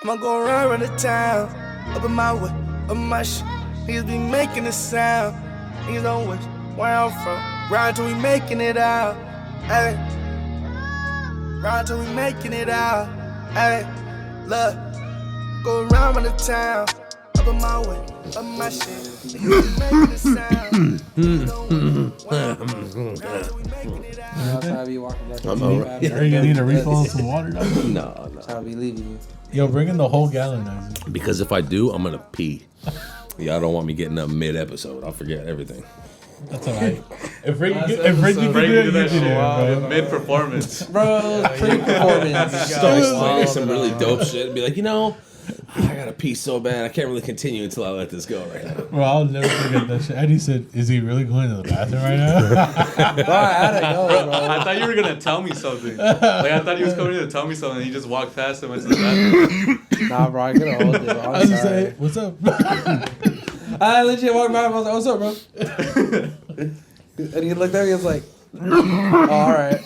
I'ma go around the town, up in my way, up my shit. Niggas be making a sound. Niggas don't wish where I'm from. Ride till we making it out. Ay. Ride till we making it out. Ay. Look, go around the town, up in my way, up my shit. Niggas be making a sound. Niggas don't wish where I'm from. Ride till we making it out. That's how I be walking back. I'm all right. Are you gonna need a refill on some water? No. That's how I be leaving you. Yo, bring in the whole gallon now. Because if I do, I'm gonna pee. Y'all don't want me getting up mid-episode. I'll forget everything. That's alright. If Ricky can do it, you can do it, bro. Mid-performance. Bro, pre-performance. Say some really dope shit and be like, I gotta pee so bad. I can't really continue until I let this go right now. Bro, I'll never forget that shit. Eddie said, "Is he really going to the bathroom right now?" Bro, I had to go, bro. I thought you were gonna tell me something. Like I thought he was coming to tell me something. And he just walked past and went to the bathroom. Nah, bro, I could've hold it. I was just saying, "What's up?" I legit walked by him. I was like, "What's up, bro?" And he looked at me. He was like, "Oh, all right."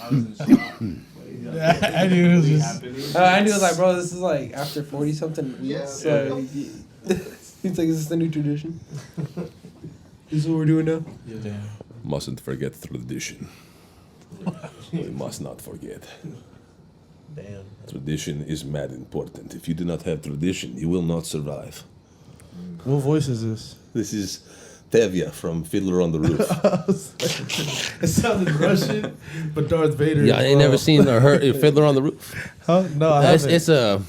I knew it was just. I knew it was like, bro, this is like after 40 something weeks. So he's like, is this the new tradition? This is what we're doing now. Yeah. Mustn't forget tradition. We must not forget. Damn. Tradition is mad important. If you do not have tradition, you will not survive. What voice is this? This is Tevya from Fiddler on the Roof. It sounded Russian, but Darth Vader. Yeah, I ain't never seen or heard Fiddler on the Roof. Huh? No, I haven't. It's a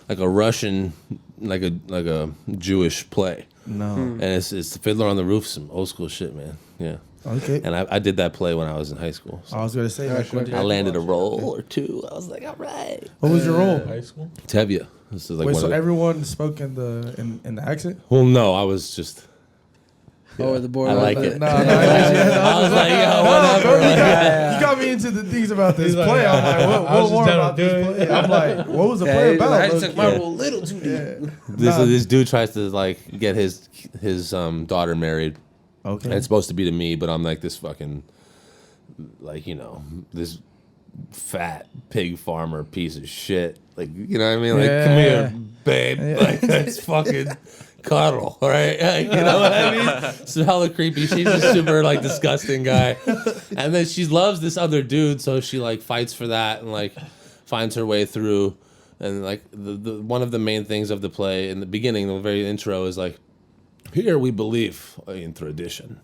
Russian, like a Jewish play. No. And it's Fiddler on the Roof, some old school shit, man. Yeah. Okay. And I did that play when I was in high school. So I was gonna say that. I landed a role or two. I was like, all right. What was your role? High school. Tevya. This is like Wait, one so of the, everyone spoke in the accent? well, no, I was just. Oh, the board. I like it. No, I was like, yo, whatever. You got me into the things about this play. I'm like, I was what more just down about to do this it. play? I'm like, what was the play about? I took my role a little too deep. Yeah. This dude tries to like get his daughter married. Okay. And it's supposed to be to me, but I'm like this fucking, like, this fat pig farmer piece of shit. Like, you know what I mean? Like, come here, babe. Like, let's fucking cuddle, right? Like, you know what I mean? It's hella creepy. She's a super, like, disgusting guy. And then she loves this other dude, so she, like, fights for that and, like, finds her way through. And, like, the one of the main things of the play in the beginning, the very intro, is, like, here we believe in tradition.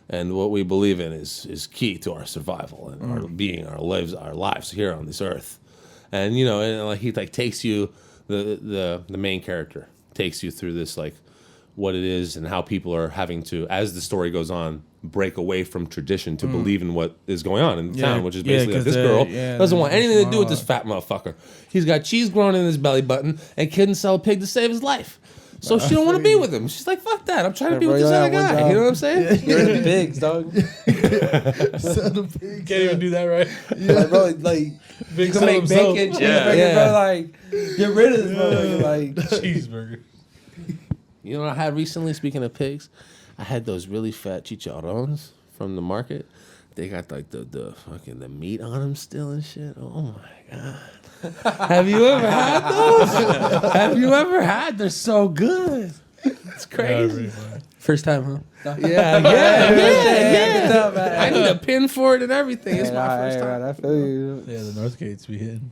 And what we believe in is key to our survival and our being, our lives here on this earth. And and like he like takes you, the main character takes you through this, like what it is and how people are having to, as the story goes on, break away from tradition to believe in what is going on in the town, which is basically like this girl doesn't want anything to do with this fat motherfucker. He's got cheese growing in his belly button and couldn't sell a pig to save his life. So she don't want to be with him. She's like, fuck that. I'm trying to be with this other guy. You know what I'm saying? You're in the pigs, dog. Can't even do that right. Yeah, bro, like Big you can make himself. bacon, cheeseburger, Yeah. bro. Like, get rid of this motherfucker. Like, Cheeseburger. You know what I had recently, speaking of pigs? I had those really fat chicharrones from the market. They got like the fucking the meat on them still and shit. Oh my God. Have you ever had those? Have you ever had? They're so good. It's crazy. first time, huh? Yeah. I need a pin for it and everything. It's my first time. I feel you. Yeah, the North Gates be hitting.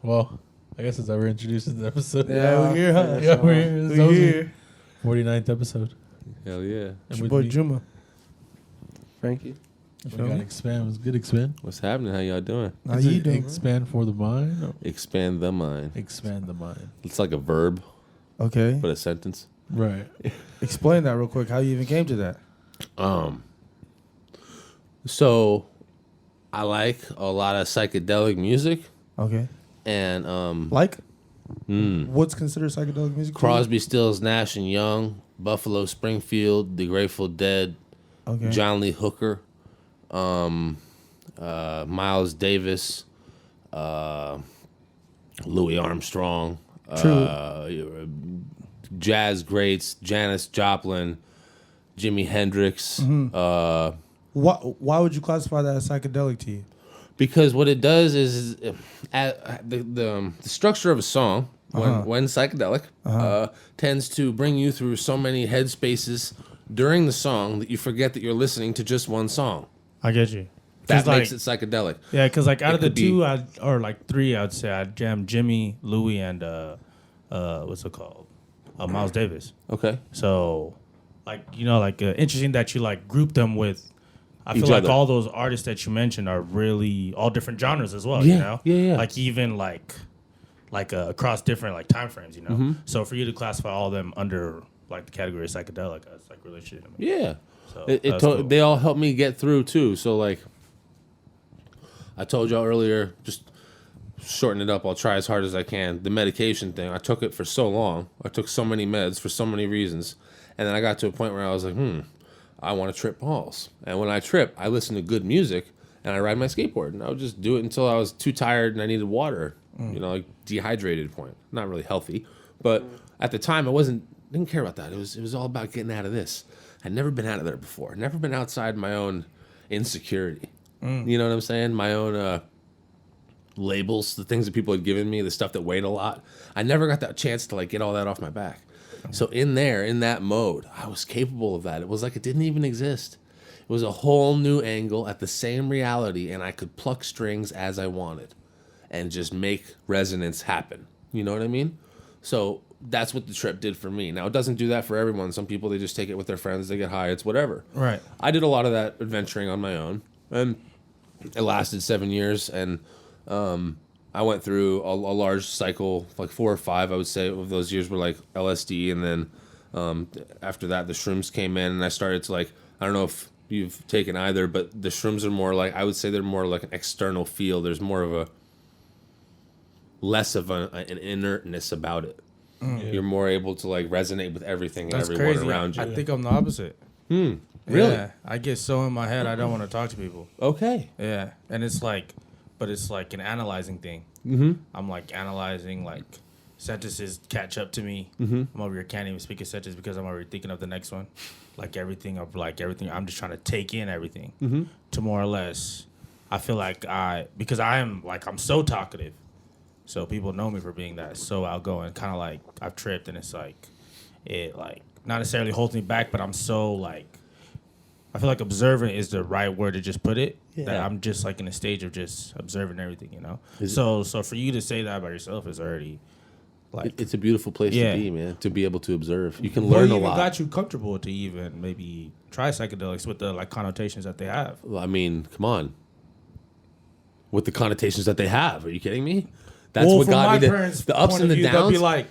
Well, I guess since I were introduced to the episode. Yeah, we're here, huh? Yeah, we're here. This We're is here. 49th episode. Hell yeah. And It's your with boy me, Juma. Frankie. we got Expand. It was good, Expand. What's happening? How y'all doing? How Is you it doing? Expand for the mind? Or Expand the mind. expand the mind. It's like a verb, Okay. but a sentence. Right. Explain that real quick. How you even came to that? So I like a lot of psychedelic music Okay. and Like? What's considered psychedelic music? to you? Crosby, Stills, Nash and Young, Buffalo Springfield, The Grateful Dead, Okay. John Lee Hooker, Miles Davis, Louis Armstrong, jazz greats, Janis Joplin, Jimi Hendrix. Why would you classify that as psychedelic to you? Because what it does is the structure of a song when psychedelic tends to bring you through so many headspaces during the song that you forget that you're listening to just one song. I get you. That makes it psychedelic. Yeah, because like out of the could be- two, or like three, I'd say I'd jam Jimmy, Louis, and what's it called? Miles Davis. Okay. So, like, you know, like interesting that you like group them with. I feel Each like other. all those artists that you mentioned are really all different genres as well. Yeah, You know, yeah. Like even like across different like time frames. You know, Mm-hmm. so for you to classify all of them under like the category of psychedelic, that's like really shit. Yeah. So It that's cool. They all help me get through too. So like I told y'all earlier, just shorten it up. I'll try as hard as I can. The medication thing, I took it for so long. I took so many meds for so many reasons. And then I got to a point where I was like, I want to trip balls. And when I trip, I listen to good music and I ride my skateboard. And I would just do it until I was too tired and I needed water. You know, like dehydrated point. Not really healthy. But at the time I didn't care about that. It was all about getting out of this. I'd never been out of there before. Never been outside my own insecurity. You know what I'm saying? My own labels, the things that people had given me, the stuff that weighed a lot. I never got that chance to like get all that off my back. So in that mode, I was capable of that. It was like it didn't even exist. It was a whole new angle at the same reality, and I could pluck strings as I wanted and just make resonance happen. You know what I mean? So that's what the trip did for me. Now, it doesn't do that for everyone. Some people, they just take it with their friends, they get high, it's whatever. Right. I did a lot of that adventuring on my own, and it lasted 7 years, and I went through a large cycle, like 4 or 5, I would say, of those years were like LSD, and then after that, the shrooms came in, and I started to like, I don't know if you've taken either, but the shrooms are more like, I would say they're more like an external feel. There's more of less of an inertness about it. You're more able to like resonate with everything and That's everyone crazy. around you. I think I'm the opposite. Really? Yeah, I get so in my head I don't want to talk to people. Okay. Yeah, and it's like, but it's like an analyzing thing. Mm-hmm. I'm like analyzing like sentences catch up to me. Mm-hmm. I'm over here can't even speak a sentence because I'm already thinking of the next one. Like everything. I'm just trying to take in everything to more or less. I feel like because I'm so talkative. So people know me for being that so outgoing, kind of like I've tripped, and it's like it like not necessarily holds me back, but I'm so like I feel like observant is the right word to just put it. That Yeah. I'm just like in a stage of just observing everything, you know. So for you to say that about yourself is already like It's a beautiful place Yeah. to be, man. To be able to observe, you can what learn a even lot. got you comfortable to even maybe try psychedelics with the like connotations that they have. Well, I mean, come on. With the connotations that they have, are you kidding me? That's what from got my me parents' the ups point and of the view, they'll downs. be like,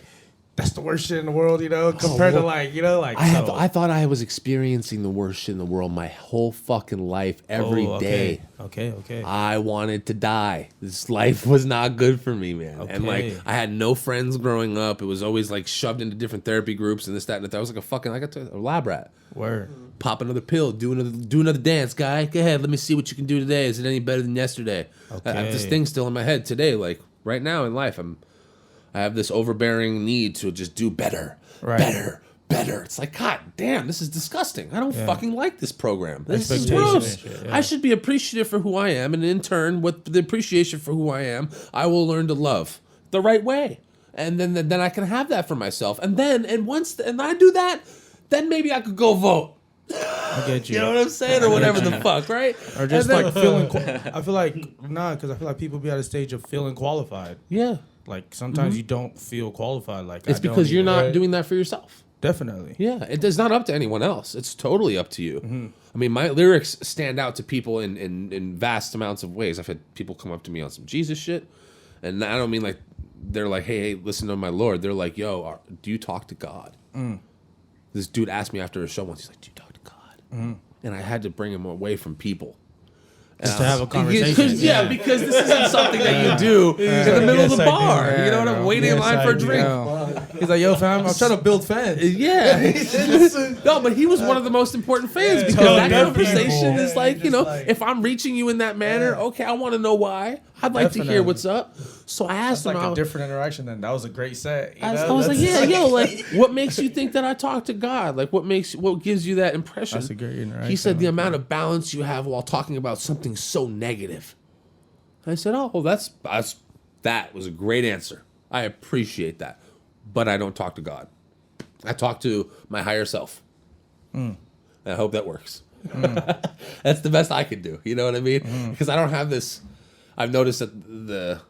that's the worst shit in the world, you know, compared to like, you know, like I thought I was experiencing the worst shit in the world my whole fucking life, every day. Okay. I wanted to die. This life was not good for me, man. And like, Okay. I had no friends growing up. It was always like shoved into different therapy groups and this, that, and that. I was like a lab rat. Word. Pop another pill, do another dance, guy. Go ahead, let me see what you can do today. Is it any better than yesterday? I have this Okay. thing still in my head today. Like right now in life, I have this overbearing need to just do better, Right. better. It's like, God damn, this is disgusting. I don't fucking like this program. This is Expectations gross. and shit, yeah. I should be appreciative for who I am, and in turn, with the appreciation for who I am, I will learn to love the right way, and then I can have that for myself. And once I do that, then maybe I could go vote. I get you. You know what I'm saying, or whatever the fuck, right? Or just And then- like feeling. I feel like because I feel like people be at a stage of feeling qualified. yeah. Like sometimes you don't feel qualified. Like It's I don't because you're even- not doing that for yourself. Definitely. Yeah, it's not up to anyone else. It's totally up to you. I mean, my lyrics stand out to people in vast amounts of ways. I've had people come up to me on some Jesus shit, and I don't mean like they're like, hey, listen to my Lord. They're like, yo, do you talk to God? This dude asked me after a show once. He's like, do you talk to God? And I had to bring him away from people. Just to have a conversation. Because this isn't something that you do in the middle of the bar. You know what I'm waiting in line for a drink. He's like, yo, fam, I'm trying to build fans. Yeah. No, but he was one of the most important fans because totally. that conversation People. is like, you know, if I'm reaching you in that manner, okay, I want to know why. I'd like to hear Definitely. what's up. So I asked It's him. like a different interaction. Then that was a great set. You I know? was like, That's- yeah, yo, like, what makes you think that I talk to God? Like, what gives you that impression? That's a great interaction. He said the amount of balance you have while talking about something so negative. I said, oh, that was a great answer. I appreciate that. But I don't talk to God. I talk to my higher self. And I hope that works. That's the best I can do. You know what I mean? Because I don't have this. I've noticed that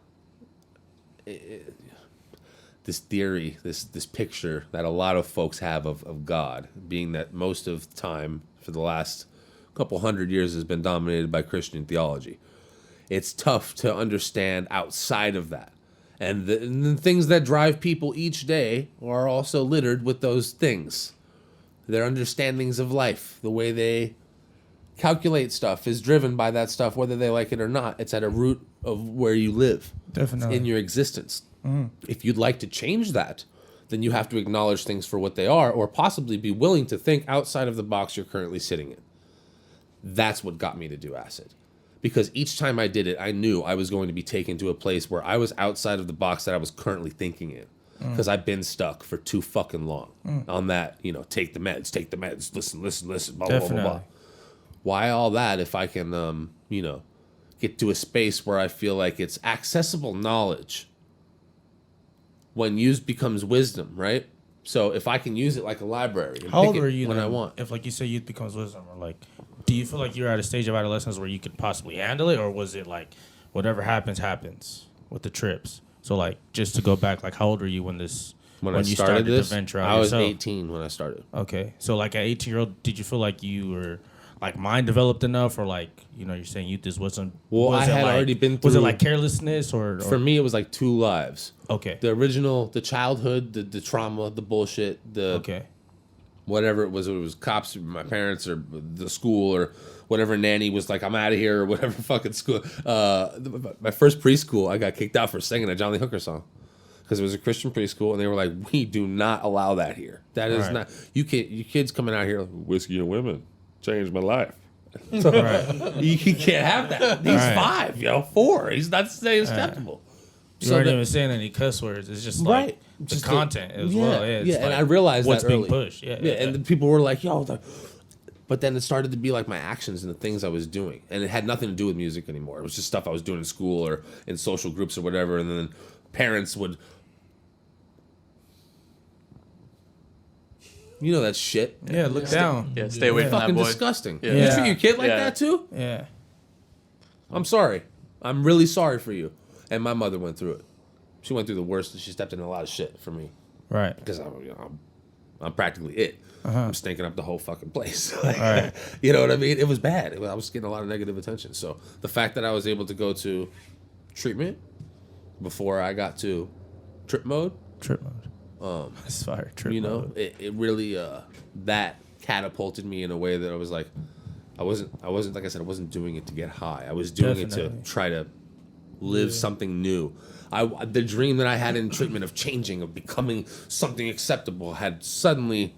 this theory, this picture that a lot of folks have of God, being that most of the time for the last couple hundred years has been dominated by Christian theology. It's tough to understand outside of that. And the things that drive people each day are also littered with those things. Their understandings of life, the way they calculate stuff is driven by that stuff, whether they like it or not. It's at a root of where you live. Definitely. In your existence. If you'd like to change that, then you have to acknowledge things for what they are, or possibly be willing to think outside of the box you're currently sitting in. That's what got me to do acid. Because each time I did it, I knew I was going to be taken to a place where I was outside of the box that I was currently thinking in. Because I've been stuck for too fucking long on that, take the meds, listen, blah, blah, blah, blah. Why all that if I can, get to a space where I feel like it's accessible knowledge when used becomes wisdom, right? So if I can use it like a library and How pick old it are you when then? I want. If, like you say, youth becomes wisdom, or like, do you feel like you're at a stage of adolescence where you could possibly handle it, or was it like, whatever happens with the trips? So like, just to go back, like, how old were you when When I you started this, to venture out I was yourself? 18 when I started. Okay, so like at 18-year-old, did you feel like you were like mind developed enough, or like you're saying youth just wasn't? Well, was I it had like, already been Was it through- like carelessness or For me, it was like two lives. Okay. The original, the childhood, the trauma, the bullshit, Okay. whatever it was cops, my parents, or the school, or whatever nanny was like, I'm out of here, or whatever fucking school. My first preschool, I got kicked out for singing a Johnny Hooker song. Because it was a Christian preschool, and they were like, we do not allow that here. That is Right. not, you kids coming out here, like, whiskey and women changed my life. Right. You can't have that. He's Right. 5, 4. He's not saying acceptable. You weren't even saying any cuss words. It's just like Right. the Just content as yeah, well. Yeah, it's and like I realized what's that being early. pushed. Yeah, And the people were like, yo, but then it started to be like my actions and the things I was doing. And it had nothing to do with music anymore. It was just stuff I was doing in school or in social groups or whatever. And then parents would, that shit. Yeah, look down. Yeah, stay away from that Fucking boy. disgusting. Yeah. You treat your kid like Yeah. that too? Yeah. I'm sorry. I'm really sorry for you. And my mother went through it. She went through the worst. She stepped in a lot of shit for me. Right. Because I'm practically it. I'm stinking up the whole fucking place. Right. You know what I mean? It was bad. I was getting a lot of negative attention. So the fact that I was able to go to treatment before I got to trip mode, Trip mode. That's fire. Trip mode. it really that catapulted me in a way that I was like, I wasn't like I said, I wasn't doing it to get high. I was doing it Definitely. to try to live something new. The dream that I had in treatment of changing, of becoming something acceptable, had suddenly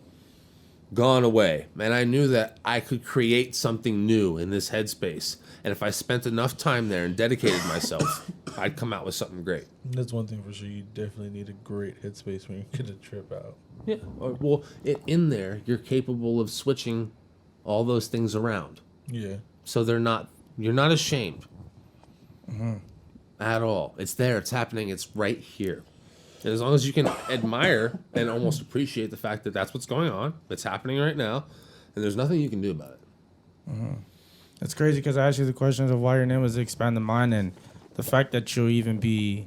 gone away. And I knew that I could create something new in this headspace. And if I spent enough time there and dedicated myself, I'd come out with something great. That's one thing for sure. You definitely need a great headspace when you get a trip out. Yeah. Well, in there, you're capable of switching all those things around. Yeah. So you're not ashamed at all. It's there. It's happening. It's right here. And as long as you can admire and almost appreciate the fact that that's what's going on, it's happening right now, and there's nothing you can do about it. It's crazy because I asked you the questions of why your name was Expandthemind, and the fact that you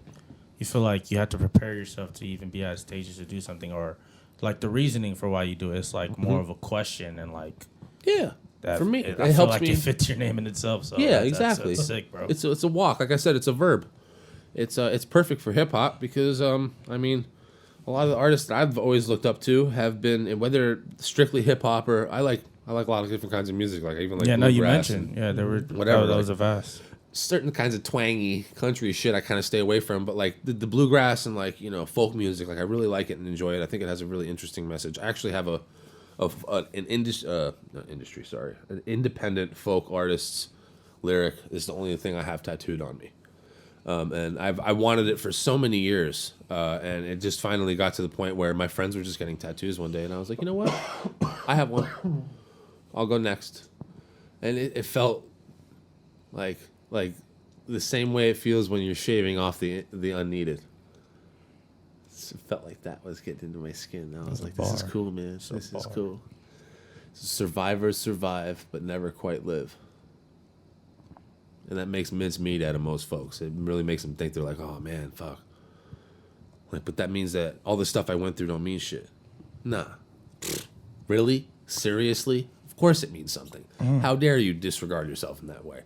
feel like you have to prepare yourself to even be at stages to do something, or like the reasoning for why you do it. It's like more of a question, and like Yeah. that For me, it, it I feel helps like me. it fits your name in itself. So Yeah, that's exactly. sick, bro. It's a walk. Like I said, it's a verb. It's perfect for hip hop because a lot of the artists that I've always looked up to have been, whether strictly hip hop or I like a lot of different kinds of music. Like even like yeah, no, you bluegrass mentioned. and Yeah, there were whatever, That was like- a vast. certain kinds of twangy country shit I kind of stay away from. But like the bluegrass and like folk music, like I really like it and enjoy it. I think it has a really interesting message. I actually have an independent folk artist's lyric is the only thing I have tattooed on me. And I wanted it for so many years, and it just finally got to the point where my friends were just getting tattoos one day, and I was like, you know what? I have one. I'll go next. And it felt like the same way it feels when you're shaving off the unneeded. It felt like that was getting into my skin. I was like, this is cool, man. This is cool. Survivors survive, but never quite live. And that makes mincemeat out of most folks. It really makes them think they're like, oh, man, fuck. Like, but that means that all the stuff I went through don't mean shit. Nah. Really? Seriously? Of course it means something. How dare you disregard yourself in that way?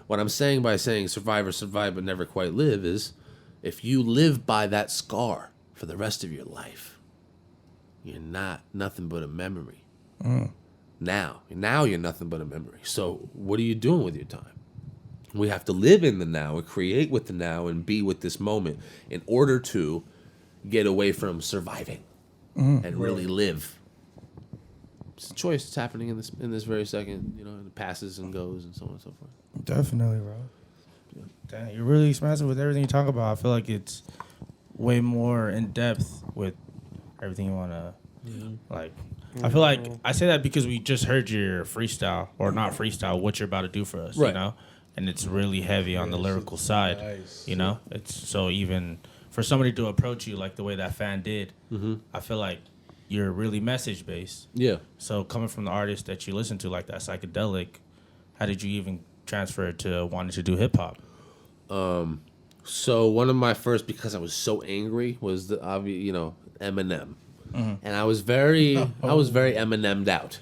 What I'm saying by saying survivors survive but never quite live is if you live by that scar for the rest of your life, you're not nothing but a memory. Now you're nothing but a memory. So what are you doing with your time? We have to live in the now and create with the now and be with this moment in order to get away from surviving and really live. It's a choice that's happening in this very second. You know, it passes and goes and so on and so forth. Definitely, bro. Yeah. Damn, you're really expansive with everything you talk about. I feel like it's way more in depth with everything you want to like. I feel like I say that because we just heard your freestyle, or not freestyle, what you're about to do for us, you know? And it's really heavy on the lyrical side, you know? It's so even for somebody to approach you like the way that fan did, I feel like you're really message based. Yeah. So coming from the artist that you listen to, like that psychedelic, how did you even transfer it to wanting to do hip hop? So one of my first, because I was so angry, was the obvious, you know, Eminem, and I was very Eminem'd out.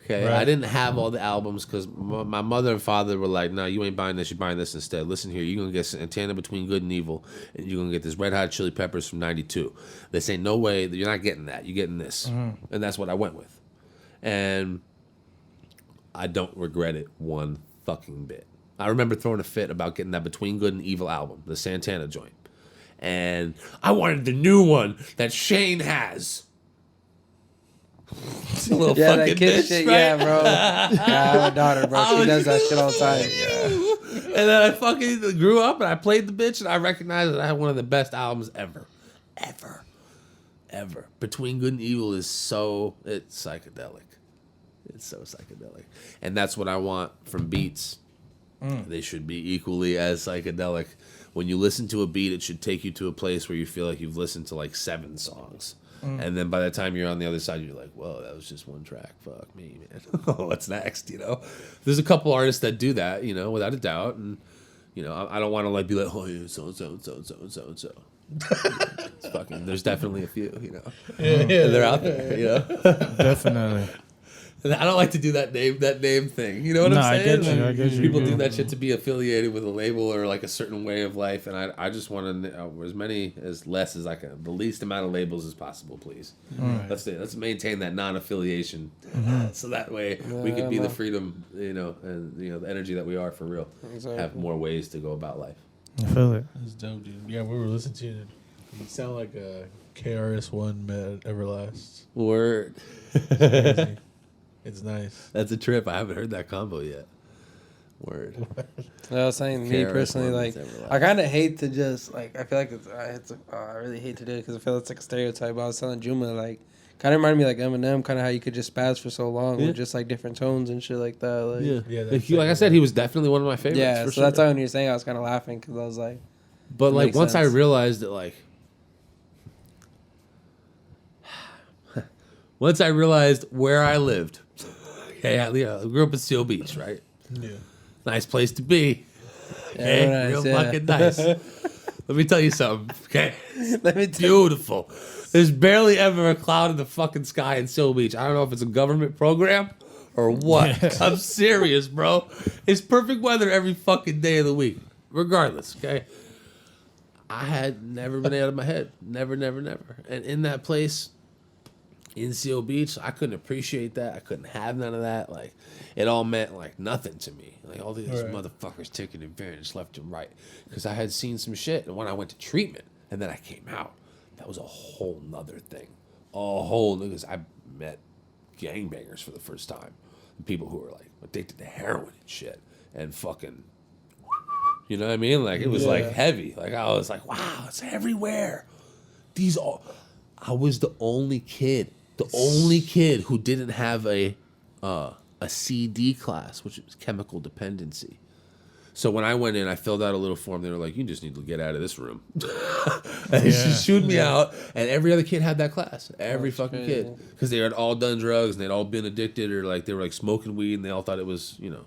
Okay, I didn't have all the albums because my mother and father were like, "No, you ain't buying this. You're buying this instead. Listen here, you're gonna get Santana Between Good and Evil, and you're gonna get this Red Hot Chili Peppers from '92." They say, "No way, you're not getting that. You're getting this," and that's what I went with, and I don't regret it one fucking bit. I remember throwing a fit about getting that Between Good and Evil album, the Santana joint, and I wanted the new one that Shane has. Little yeah, fucking that kid bitch, shit, right? yeah, bro. Yeah, I have a daughter, bro. She does that shit all the time. Yeah. And then I fucking grew up and I played the bitch and I recognized that I had one of the best albums ever. Between Good and Evil is it's psychedelic. It's so psychedelic. And that's what I want from beats. They should be equally as psychedelic. When you listen to a beat, it should take you to a place where you feel like you've listened to like 7 songs. And then by the time you're on the other side, you're like, whoa, that was just one track. Fuck me, man. What's next, you know? There's a couple artists that do that, you know, without a doubt. And, you know, I don't want to, like, be like, oh, yeah, so-and-so. It's fucking, there's definitely a few, you know? And they're out there, you know? Definitely. And I don't like to do that name thing. You know what I'm saying? I get you. People do that shit to be affiliated with a label or like a certain way of life, and I just want to less as I can, the least amount of labels as possible, please. Right. Let's maintain that non-affiliation, so that way we can be the freedom, you know, and you know the energy that we are for real. Exactly. Have more ways to go about life. I feel it. That's dope, dude. Yeah, we were listening to it. You sound like a KRS-One met Everlast. Word. It's nice. That's a trip. I haven't heard that combo yet. Word. I was saying, me personally, like, I kind of hate to just, like, I feel like I really hate to do it because I feel it's like a stereotype. But I was telling Juma, like, kind of reminded me like Eminem, kind of how you could just spaz for so long with just, like, different tones and shit like that. Like, like I said, he was definitely one of my favorites. Yeah, so that's why when you were saying, I was kind of laughing because I was like, but, like, once I realized that, like, once I realized where I lived, okay, I grew up in Seal Beach, right? Yeah. Nice place to be. Okay, yeah, real fucking nice. Let me tell you something, okay? Beautiful. There's barely ever a cloud in the fucking sky in Seal Beach. I don't know if it's a government program or what. I'm serious, bro. It's perfect weather every fucking day of the week, regardless, okay? I had never been out of my head. Never. And in that place, in Seal Beach, I couldn't appreciate that. I couldn't have none of that. Like, it all meant, like, nothing to me. Like, all these motherfuckers taking advantage left and right. Because I had seen some shit. And when I went to treatment, and then I came out, that was a whole nother thing. Because I met gangbangers for the first time. People who were, like, addicted to heroin and shit. And fucking, you know what I mean? Like, it was, like, heavy. Like, I was like, wow, it's everywhere. I was the only kid who didn't have a CD class, which was chemical dependency. So when I went in, I filled out a little form. They were like, "You just need to get out of this room." And she shooed me out, and every other kid had that class. Every fucking kid, because they had all done drugs and they'd all been addicted, or like they were like smoking weed, and they all thought it was, you know,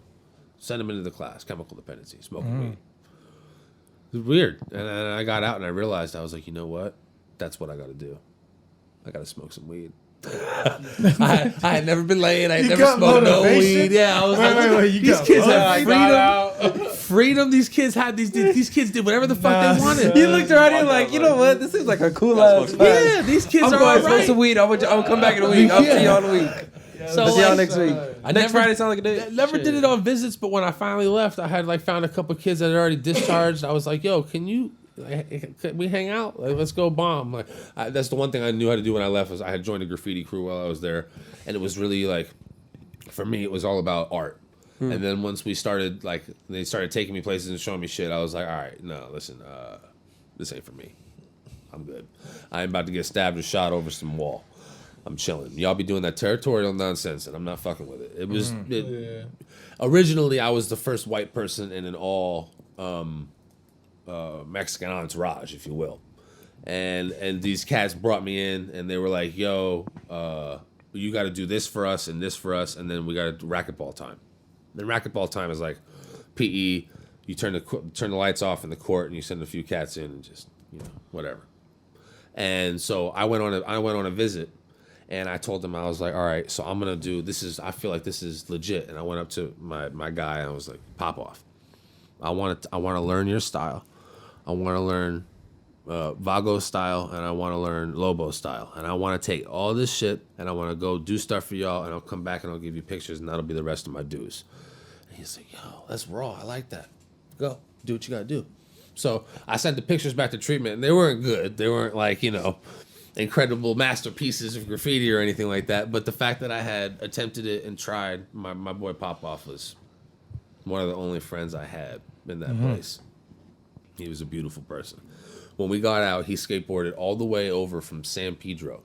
send them into the class, chemical dependency, smoking weed. It was weird, and I got out and I realized I was like, you know what? That's what I got to do. I got to smoke some weed. I had never been laid. I had never smoked no weed. Yeah, I was these kids have freedom. These kids had these kids did whatever the fuck they wanted. You looked around and like, you know what? This is like a cool ass. Yeah, these kids are going to smoke right. some weed. I'll come back in a week. I'll see y'all in a week. So See y'all next week. Next Friday sounds like a day. I never did it on visits, but when I finally left, I had like found a couple kids that had already discharged. I was like, "Yo, can we hang out? Like, let's go bomb." Like that's the one thing I knew how to do when I left was I had joined a graffiti crew while I was there, and it was really like, for me, it was all about art. And then once we started, like, they started taking me places and showing me shit, I was like, all right, no, listen, this ain't for me. I'm good. I'm about to get stabbed or shot over some wall. I'm chilling. Y'all be doing that territorial nonsense, and I'm not fucking with it. It was originally I was the first white person in an all Mexican entourage, if you will, and these cats brought me in, and they were like, "Yo, you got to do this for us, and then we got to do racquetball time." Then racquetball time is like PE. You turn the lights off in the court, and you send a few cats in, and just, you know, whatever. And so I went on a visit. And I told them, I was like, all right, so I'm going to do, I feel like this is legit. And I went up to my guy and I was like, pop off. I want to learn your style. I want to learn Vago style, and I want to learn Lobo style. And I want to take all this shit and I want to go do stuff for y'all, and I'll come back and I'll give you pictures, and that'll be the rest of my dues. And he's like, yo, that's raw. I like that. Go. Do what you got to do. So I sent the pictures back to treatment, and they weren't good. They weren't like, you know, incredible masterpieces of graffiti or anything like that, but the fact that I had attempted it and tried, my boy Popoff was one of the only friends I had in that place. He was a beautiful person. When we got out, he skateboarded all the way over from San Pedro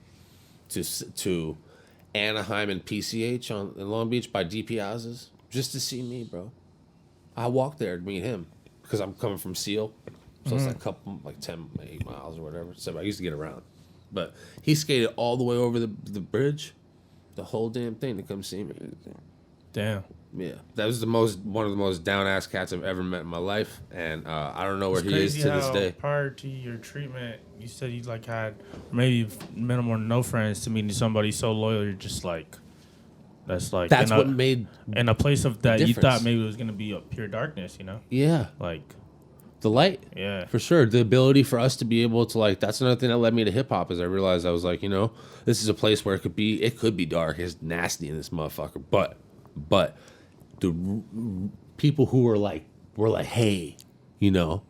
to Anaheim and PCH in Long Beach by D Piazza's just to see me, bro. I walked there to meet him because I'm coming from Seal, so it's like 8 miles or whatever. So I used to get around. But he skated all the way over the bridge, the whole damn thing, to come see me. Damn. Yeah, that was one of the most down ass cats I've ever met in my life, and I don't know where he is to this day. Prior to your treatment, you said you like had maybe minimal or no friends, to meeting somebody so loyal. You're just like, that's what made in a place of that difference. You thought maybe it was gonna be a pure darkness, you know? Yeah, like. The light, yeah, for sure. The ability for us to be able to, like, that's another thing that led me to hip hop. Is I realized I was like, you know, this is a place where it could be dark. It's nasty in this motherfucker. But the people who were like, hey, you know,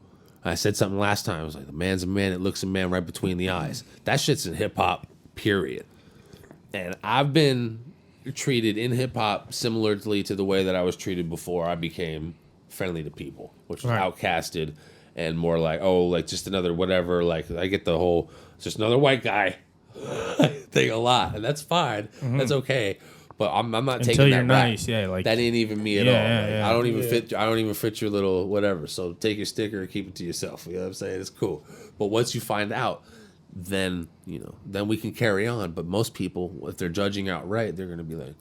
I said something last time. I was like, the man's a man that looks a man right between the eyes. That shit's in hip hop, period. And I've been treated in hip hop similarly to the way that I was treated before I became friendly to people, which was outcasted and more like, oh, like just another whatever. Like, I get the whole just another white guy thing a lot, and that's fine. That's okay. But I'm not until taking you're that rap. nice, yeah. Like that ain't even me at all. Yeah. I don't even fit your little whatever. So take your sticker and keep it to yourself. You know what I'm saying? It's cool. But once you find out, then then we can carry on. But most people, if they're judging outright, they're gonna be like,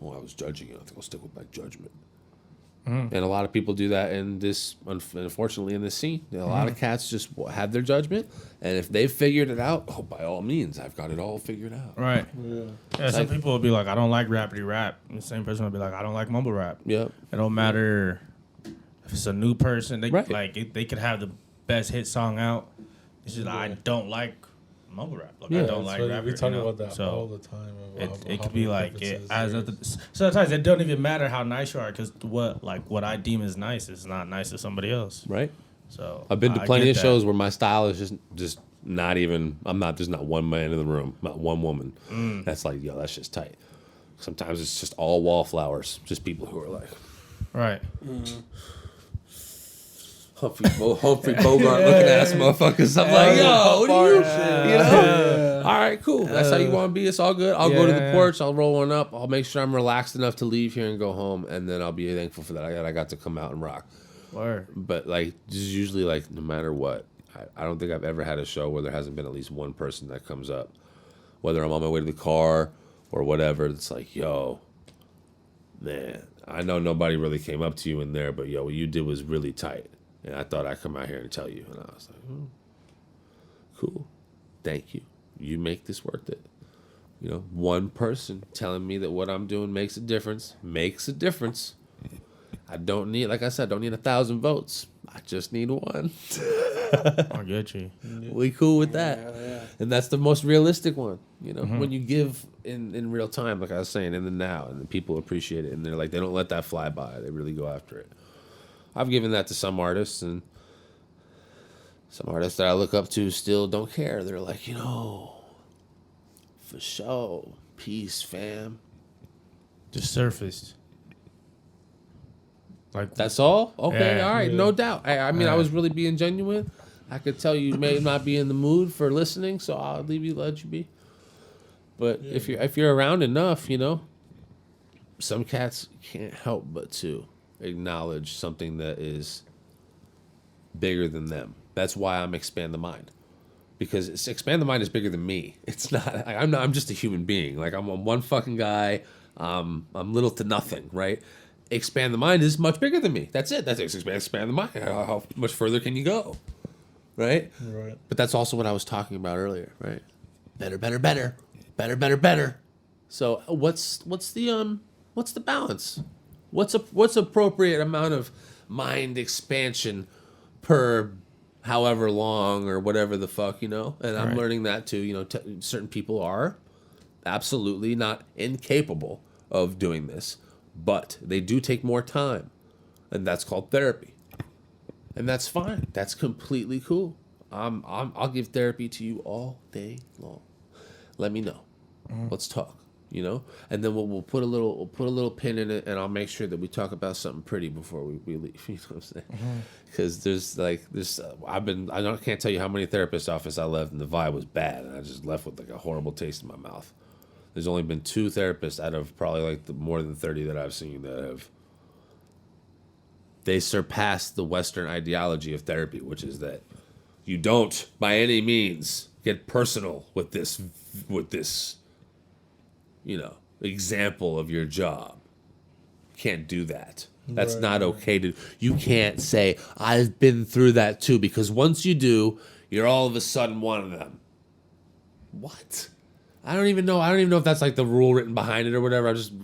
"Oh, I was judging you. I think I'll stick with my judgment." And a lot of people do that in this, unfortunately, in this scene. A lot of cats just have their judgment, and if they've figured it out, oh, by all means, I've got it all figured out. Right. Yeah. Some people will be like, I don't like rapidy rap. And the same person will be like, I don't like mumble rap. Yep. It don't matter if it's a new person. They they could have the best hit song out. It's just I don't like mumble rap. Like, I don't like rap. We talk about that all the time. It could be like sometimes it don't even matter how nice you are, because what I deem as nice is not nice to somebody else. Right. So I've been to plenty of shows where my style is just not even. There's not one man in the room, not one woman. That's like, yo, that's just tight. Sometimes it's just all wallflowers, just people who are like, right. Humphrey Bogart looking ass motherfuckers. I'm like, yo, what are you? You know? All right, cool. That's how you want to be. It's all good. I'll go to the porch. I'll roll one up. I'll make sure I'm relaxed enough to leave here and go home, and then I'll be thankful for that. I got to come out and rock. Word. But like, just usually like no matter what, I don't think I've ever had a show where there hasn't been at least one person that comes up, whether I'm on my way to the car or whatever. It's like, yo, man, I know nobody really came up to you in there, but yo, what you did was really tight, and I thought I'd come out here and tell you. And I was like, cool, thank you. You make this worth it. You know, one person telling me that what I'm doing makes a difference. I don't need, like I said, I don't need 1,000 votes. I just need one. I get you. We cool with that. Yeah. And that's the most realistic one. You know, when you give in real time, like I was saying, in the now, and the people appreciate it. And they're like, they don't let that fly by. They really go after it. I've given that to some artists, and some artists that I look up to still don't care. They're like, you know, for sure. Peace, fam. Just surfaced. Like that's all? Okay, yeah, all right, no doubt. I mean, I was really being genuine. I could tell you may not be in the mood for listening, so I'll let you be. But if you're around enough, you know, some cats can't help but to acknowledge something that is bigger than them. That's why I'm Expandthemind. Because Expandthemind is bigger than me. It's not. I'm just a human being. Like I'm one fucking guy. I'm little to nothing, right? Expandthemind is much bigger than me. That's it. That's Expandthemind. How much further can you go, right? Right. But that's also what I was talking about earlier, right? Better. So what's the balance? What's appropriate amount of mind expansion per however long or whatever the fuck, you know? And I'm learning that too. You know, certain people are absolutely not incapable of doing this. But they do take more time, and that's called therapy, and that's fine. That's completely cool. I'll give therapy to you all day long. Let me know. Let's talk. You know, and then we'll put a little pin in it, and I'll make sure that we talk about something pretty before we leave. You know what I'm saying? Because I can't tell you how many therapist offices I left, and the vibe was bad, and I just left with like a horrible taste in my mouth. There's only been 2 therapists out of probably like the more than 30 that I've seen that they surpassed the Western ideology of therapy, which is that you don't by any means get personal with this, you know, example of your job. You can't do that. That's not okay you can't say, I've been through that too, because once you do, you're all of a sudden one of them. What? I don't even know if that's like the rule written behind it or whatever. I'm just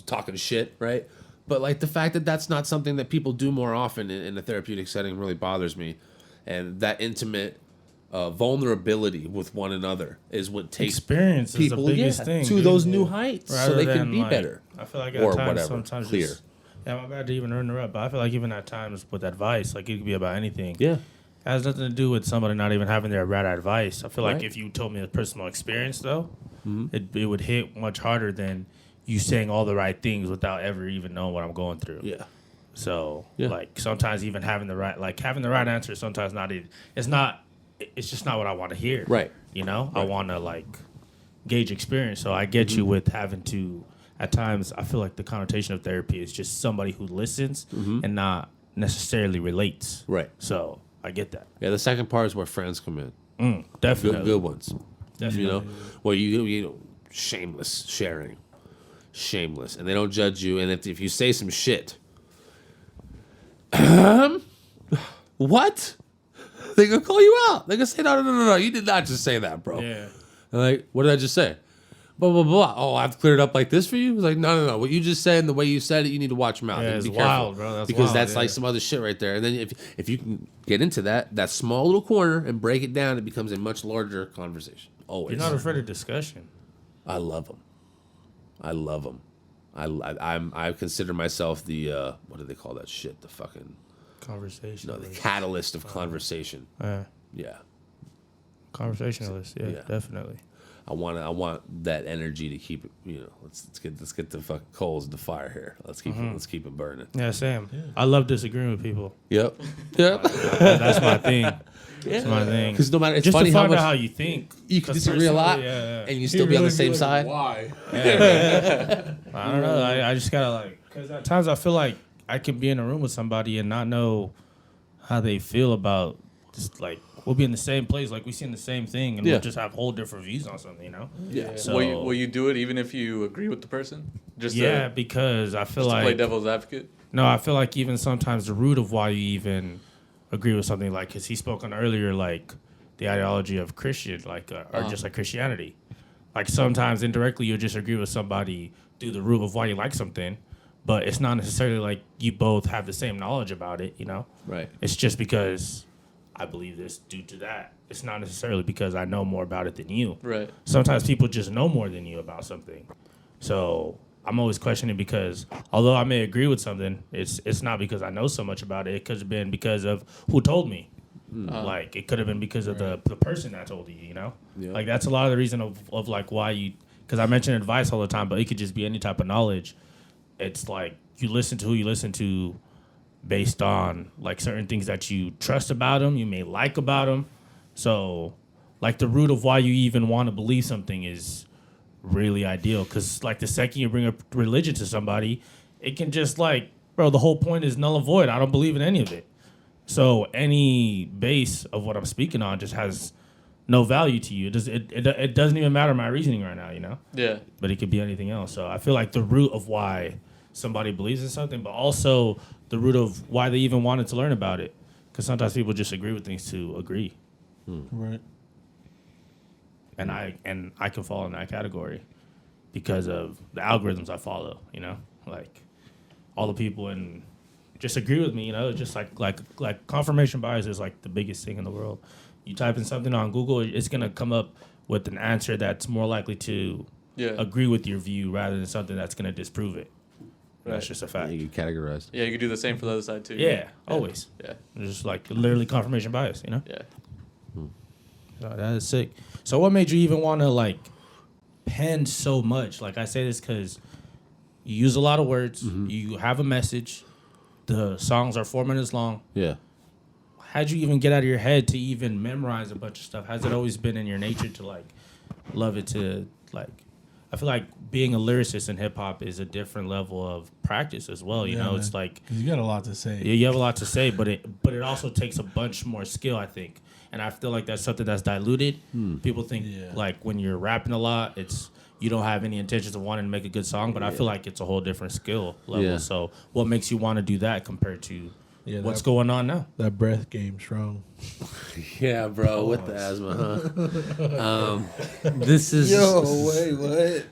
talking shit, right? But like the fact that that's not something that people do more often in a therapeutic setting really bothers me. And that intimate vulnerability with one another is what takes experience people is the biggest thing, to those new heights, so they can be better. I feel like or at times, whatever, sometimes clear. Yeah, I'm bad to even interrupt, but I feel like even at times with advice, like it could be about anything. Yeah. It has nothing to do with somebody not even having their right advice. I feel like if you told me a personal experience, though, it would hit much harder than you saying all the right things without ever even knowing what I'm going through. Yeah. So, like, sometimes even having the right answer, sometimes it's just not what I want to hear. Right. You know? Right. I want to, like, gauge experience. So I get you with having to, at times, I feel like the connotation of therapy is just somebody who listens and not necessarily relates. Right. So I get that. Yeah, the second part is where friends come in. Definitely. Good ones. Definitely. You know? Well, you know, shameless sharing. Shameless. And they don't judge you. And if you say some shit, what? They gonna call you out. They gonna say, no. You did not just say that, bro. Yeah. And like, what did I just say? Blah, blah, blah. Oh, I've cleared it up like this for you? It's like, no. What you just said and the way you said it, you need to watch your mouth. Yeah, You it's be careful. wild, bro. That's because wild, that's like some other shit right there. And then if you can get into that small little corner and break it down, it becomes a much larger conversation. Always. You're not afraid of discussion. I love them. I consider myself the, what do they call that shit? The fucking... Conversation. No, the catalyst of conversation. Yeah. Conversationalist. Yeah, definitely. I want that energy to keep it. You know, let's get the fucking coals in the fire here. Let's keep it burning. Yeah, Sam. Yeah. I love disagreeing with people. Yep. That's my thing. That's my thing. Because no matter, it's just funny to find how out how you think. You can disagree a lot, and you still be on the same side. Why? I don't know. I just gotta because at times I feel like I can be in a room with somebody and not know how they feel about just like we'll be in the same place, like we see the same thing, and we'll just have whole different views on something, you know? Yeah. So Will you do it even if you agree with the person? Because I feel just like to play devil's advocate. No, I feel like even sometimes the root of why you even agree with something, like, because he spoke on earlier, like, the ideology of Christian, like, or just like Christianity. Like, sometimes indirectly you'll just agree with somebody through the root of why you like something, but it's not necessarily like you both have the same knowledge about it, you know? Right. It's just because I believe this due to that. It's not necessarily because I know more about it than you. Right. Sometimes people just know more than you about something. So I'm always questioning because although I may agree with something, it's not because I know so much about it. It could have been because of who told me. Like, it could have been because of the person that told you, you know? Yeah. Like, that's a lot of the reason of like, why you... Because I mention advice all the time, but it could just be any type of knowledge. It's like, you listen to who you listen to based on, like, certain things that you trust about them, you may like about them. So, like, the root of why you even want to believe something is really ideal. Because, like, the second you bring up religion to somebody, it can just, like, bro, the whole point is null and void. I don't believe in any of it. So any base of what I'm speaking on just has no value to you. It doesn't even matter my reasoning right now, you know? Yeah. But it could be anything else. So I feel like the root of why somebody believes in something, but also the root of why they even wanted to learn about it. Because sometimes people just agree with things to agree. Right. And I can fall in that category because of the algorithms I follow, you know? Like, all the people in... just agree with me, you know, just like confirmation bias is like the biggest thing in the world. You type in something on Google, it's going to come up with an answer that's more likely to agree with your view rather than something that's going to disprove it. Right. That's just a fact. Yeah, you get categorized. Yeah, you could do the same for the other side too. Yeah, always. Yeah. It's just like literally confirmation bias, you know? Yeah. So that is sick. So what made you even want to like pen so much? Like I say this because you use a lot of words, you have a message, the songs are 4 minutes long. Yeah. How'd you even get out of your head to even memorize a bunch of stuff? Has it always been in your nature to like love it to like? I feel like being a lyricist in hip hop is a different level of practice as well. You know, man. it's like 'Cause you got a lot to say. you have a lot to say, but it also takes a bunch more skill, I think. And I feel like that's something that's diluted. People think like when you're rapping a lot, you don't have any intentions of wanting to make a good song, but I feel like it's a whole different skill level. Yeah. So what makes you want to do that compared to what's that, going on now? That breath game strong. Yeah, bro, with the asthma, huh? This is... Yo, wait, what?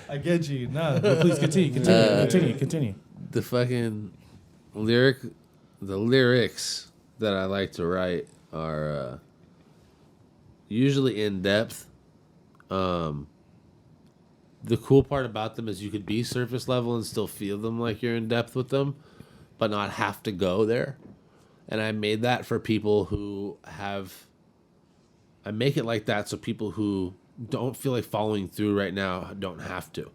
I get you. No, but please continue. The fucking the lyrics that I like to write are usually in depth. The cool part about them is you could be surface level and still feel them like you're in depth with them, but not have to go there. And I made that for people who I make it like that so people who don't feel like following through right now don't have to.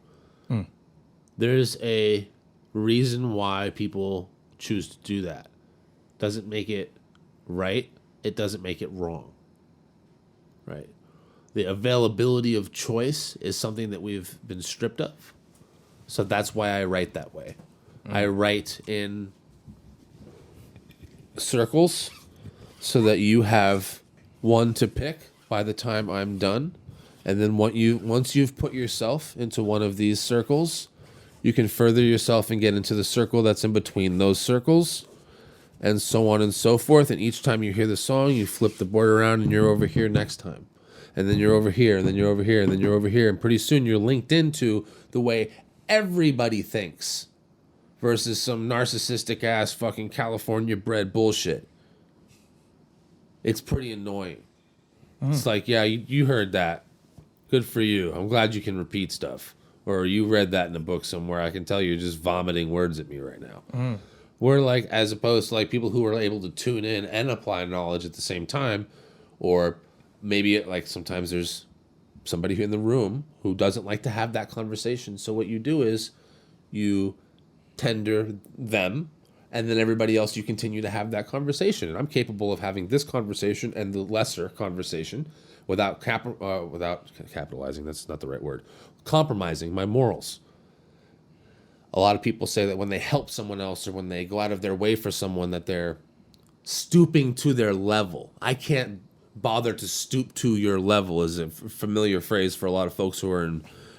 There's a reason why people choose to do that. Doesn't make it right. It doesn't make it wrong. Right? The availability of choice is something that we've been stripped of. So that's why I write that way. I write in circles so that you have one to pick by the time I'm done. And then once you've put yourself into one of these circles, you can further yourself and get into the circle that's in between those circles, and so on and so forth. And each time you hear the song, you flip the board around and you're over here next time. And then you're over here, and then you're over here, and then you're over here. And pretty soon you're linked into the way everybody thinks versus some narcissistic ass fucking California bred bullshit. It's pretty annoying. It's like, yeah, you heard that. Good for you. I'm glad you can repeat stuff. Or you read that in a book somewhere. I can tell you're just vomiting words at me right now. We're like, as opposed to like people who are able to tune in and apply knowledge at the same time. Or maybe like sometimes there's somebody in the room who doesn't like to have that conversation. So what you do is you tender them, and then everybody else, you continue to have that conversation. And I'm capable of having this conversation and the lesser conversation without capitalizing. That's not the right word. Compromising my morals. a lot of people say that when they help someone else or when they go out of their way for someone, that they're stooping to their level. I can't bother to stoop to your level is a familiar phrase for a lot of folks who are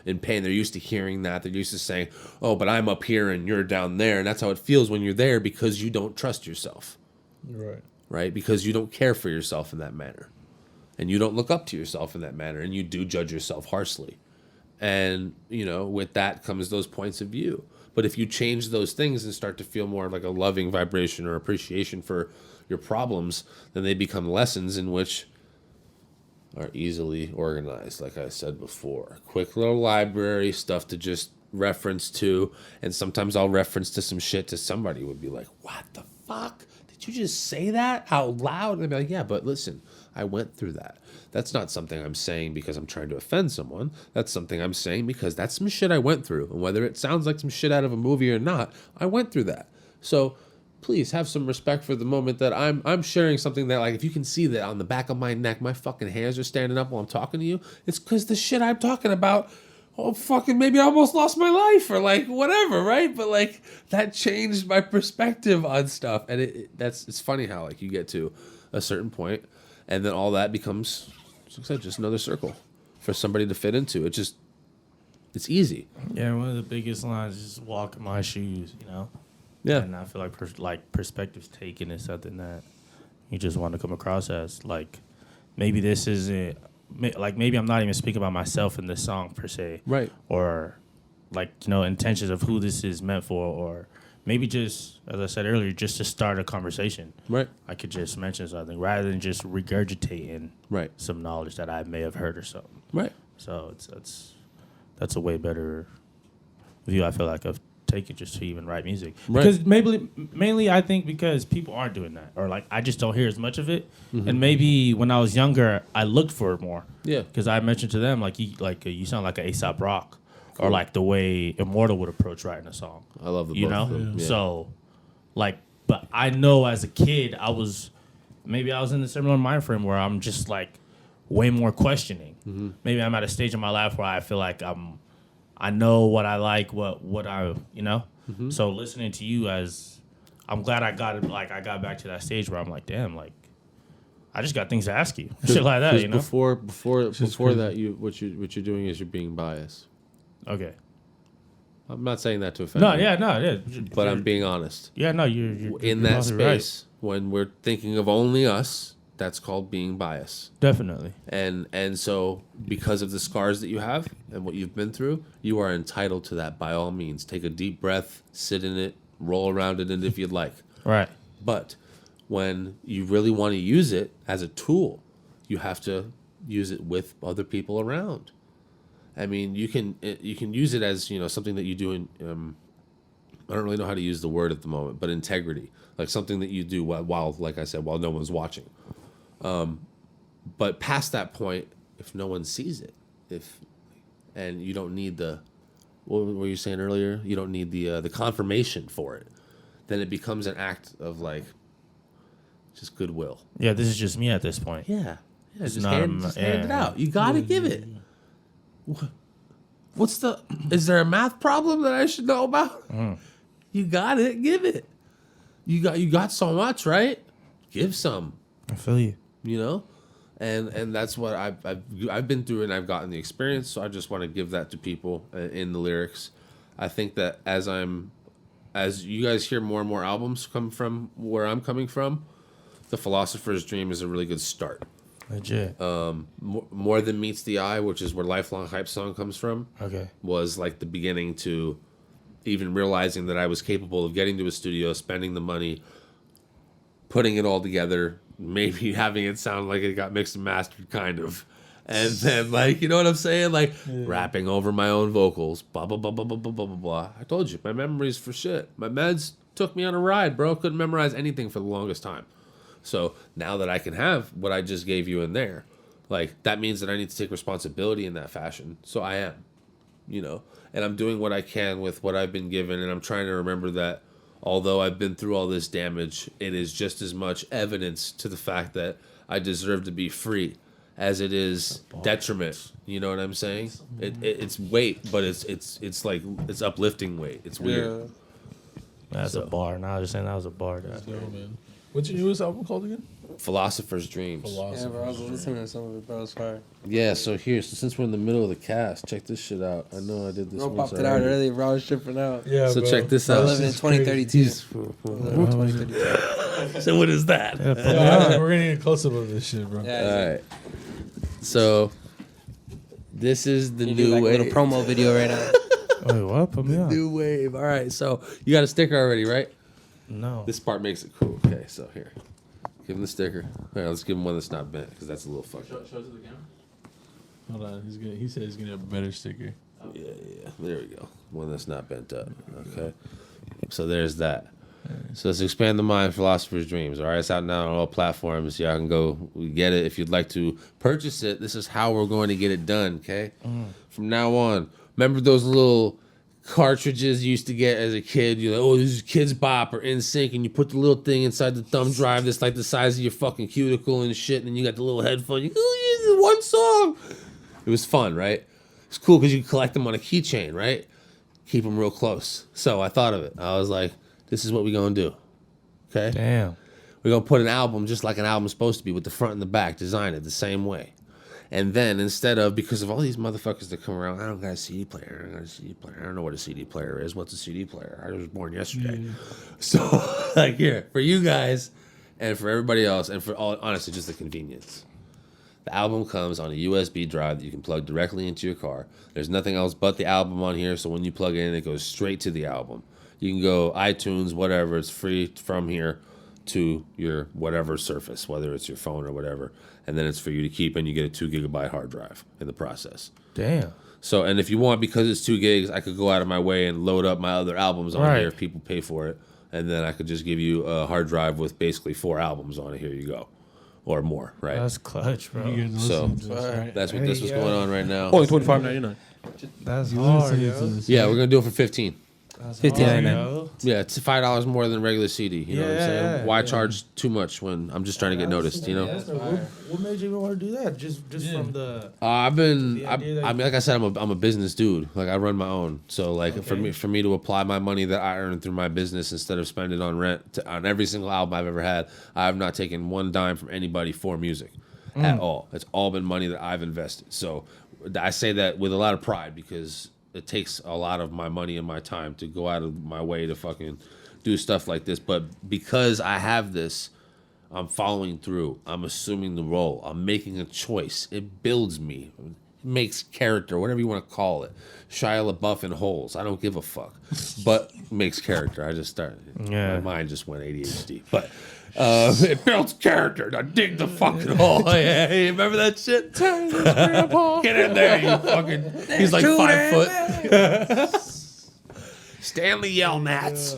in pain. They're used to hearing that. They're used to saying, oh, but I'm up here and you're down there. And that's how it feels when you're there, because you don't trust yourself. Right? Because you don't care for yourself in that manner. And you don't look up to yourself in that manner. And you do judge yourself harshly. And, you know, with that comes those points of view. But if you change those things and start to feel more like a loving vibration or appreciation for your problems, then they become lessons in which are easily organized, like I said before. Quick little library, stuff to just reference to. And sometimes I'll reference to some shit to somebody would be like, what the fuck? Did you just say that out loud? And I'd be like, yeah, but listen, I went through that. That's not something I'm saying because I'm trying to offend someone. That's something I'm saying because that's some shit I went through. And whether it sounds like some shit out of a movie or not, I went through that. So please have some respect for the moment that I'm sharing something that, like, if you can see that on the back of my neck, my fucking hairs are standing up while I'm talking to you, it's because the shit I'm talking about, oh, fucking maybe I almost lost my life or, like, whatever, right? But, like, that changed my perspective on stuff. And it's funny how, like, you get to a certain point and then all that becomes, like I said, just another circle for somebody to fit into. It's easy. Yeah, one of the biggest lines is just walk in my shoes, you know? Yeah. And I feel like perspectives taken is something that you just want to come across as, like, maybe this isn't, like, maybe I'm not even speaking about myself in this song per se. Right. Or, like, you know, intentions of who this is meant for, or maybe just, as I said earlier, just to start a conversation. Right. I could just mention something rather than just regurgitating some knowledge that I may have heard or something. Right. So that's a way better view, I feel like, of taking just to even write music. Right. Because mainly I think because people aren't doing that, or like I just don't hear as much of it. Mm-hmm. And maybe when I was younger, I looked for it more. Yeah. Because I mentioned to them you sound like an A$AP Rock, cool. Or like the way Immortal would approach writing a song. I love the you both know. of them. Yeah. So, like, but I know as a kid I was in a similar mind frame where I'm just like way more questioning. Mm-hmm. Maybe I'm at a stage in my life where I feel like I know what I like, what I, you know? Mm-hmm. So listening to you I'm glad I got it, like, I got back to that stage where I'm like, damn, like, I just got things to ask you. Shit like that, you know? Before that, what you're doing is you're being biased. Okay. I'm not saying that to offend you. Yeah. But I'm being honest. Yeah, no, you're in that space, right. When we're thinking of only us, that's called being biased. Definitely. And so because of the scars that you have and what you've been through, you are entitled to that by all means. Take a deep breath, sit in it, roll around in it if you'd like. Right. But when you really want to use it as a tool, you have to use it with other people around. I mean, you can use it as, you know, something that you do in I don't really know how to use the word at the moment, but integrity, like something that you do while like I said, while no one's watching. But past that point, if no one sees it, and you don't need what were you saying earlier? You don't need the confirmation for it. Then it becomes an act of like just goodwill. Yeah, this is just me at this point. Yeah, just hand it out. You gotta give it. Is there a math problem that I should know about? You got it. Give it. You got so much, right? Give some. I feel you. You know, and that's what I've been through, and I've gotten the experience. So I just want to give that to people in the lyrics. I think that as you guys hear more and more albums come from where I'm coming from, the Philosopher's Dream is a really good start. Legit. More Than Meets the Eye, which is where Lifelong Hype Song comes from. Okay. Was like the beginning to even realizing that I was capable of getting to a studio, spending the money, putting it all together, maybe having it sound like it got mixed and mastered, kind of. And then, like, you know what I'm saying? Like, rapping over my own vocals, blah, blah, blah, blah, blah, blah, blah, blah, blah. I told you, my memory's for shit. My meds took me on a ride, bro. Couldn't memorize anything for the longest time. So now that I can have what I just gave you in there, like, that means that I need to take responsibility in that fashion. So I am, you know, and I'm doing what I can with what I've been given. And I'm trying to remember that although I've been through all this damage, it is just as much evidence to the fact that I deserve to be free as it is detriment. You know what I'm saying? It's weight, but it's like it's uplifting weight. It's weird. Yeah. That's a bar. Nah, I was just saying that was a bar. That's dope, man. What's your newest album called again? Philosophers Dreams. Yeah, bro, I was listening to some of it, bro. It's fire. Yeah, so since we're in the middle of the cast, check this shit out. I know I did this. Bro once popped it out already. earlier, bro. I was tripping out. Yeah, So bro. check this I out. live in 2032. So what is that? We're gonna get a close up of this shit, bro. Yeah, All right. So this is the you do new like a wave. little promo video right now. Wait, what? Put me on. New wave. All right. So you got a sticker already, right? No. This part makes it cool. Okay. So here, give him the sticker. All right. Let's give him one that's not bent because that's a little fucked up. Show it to the camera. Hold on. He said he's gonna have a better sticker. Yeah. There we go. One that's not bent up. Okay. So there's that. So let's expand the mind. Philosophers Dreams. All right, it's out now on all platforms. Y'all can go get it if you'd like to purchase it. This is how we're going to get it done. Okay. From now on, remember those little cartridges you used to get as a kid? You're like, oh, this is Kids Bop or NSYNC, and you put the little thing inside the thumb drive that's like the size of your fucking cuticle and shit, and then you got the little headphone. You go, oh, yeah, one song. It was fun, right? It's cool because you can collect them on a keychain, right? Keep them real close. So I thought of it. I was like, this is what we're going to do. Okay? Damn. We're going to put an album just like an album's supposed to be with the front and the back, design it the same way. And then instead of, because of all these motherfuckers that come around, I don't got a CD player. I don't know what a CD player is. What's a CD player? I was born yesterday. So, like, here, for you guys and for everybody else, and for all, honestly, just the convenience. The album comes on a USB drive that you can plug directly into your car. There's nothing else but the album on here, so when you plug it in, it goes straight to the album. You can go iTunes, whatever. It's free from here to your whatever surface, whether it's your phone or whatever. And then it's for you to keep, and you get a 2 gigabyte hard drive in the process. Damn. So, and if you want, because it's 2 gigs, I could go out of my way and load up my other albums on here if people pay for it. And then I could just give you a hard drive with basically 4 albums on it. Here you go. Or more, right? That's clutch, bro. So, that's what this was going on right now. Only $25.99. That's hard, yo. Yeah, we're going to do it for 15. $15.99. Yeah, it's $5 more than regular CD. You know what I'm saying? Yeah, Why charge too much when I'm just trying to get noticed? You know. What made you even want to do that? Just from the. I mean, idea that like I said, I'm a business dude. Like I run my own. So like for me to apply my money that I earn through my business instead of spending on rent on every single album I've ever had, I have not taken one dime from anybody for music at all. It's all been money that I've invested. So I say that with a lot of pride because it takes a lot of my money and my time to go out of my way to fucking do stuff like this. But because I have this, I'm following through. I'm assuming the role. I'm making a choice. It builds me. It makes character, whatever you want to call it. Shia LaBeouf in holes. I don't give a fuck. But makes character. I just started. Yeah. My mind just went ADHD. But it builds character. Now dig the fucking hole. Yeah, hey, remember that shit? Get in there, you fucking. He's like 5 foot. Stanley Yelnats.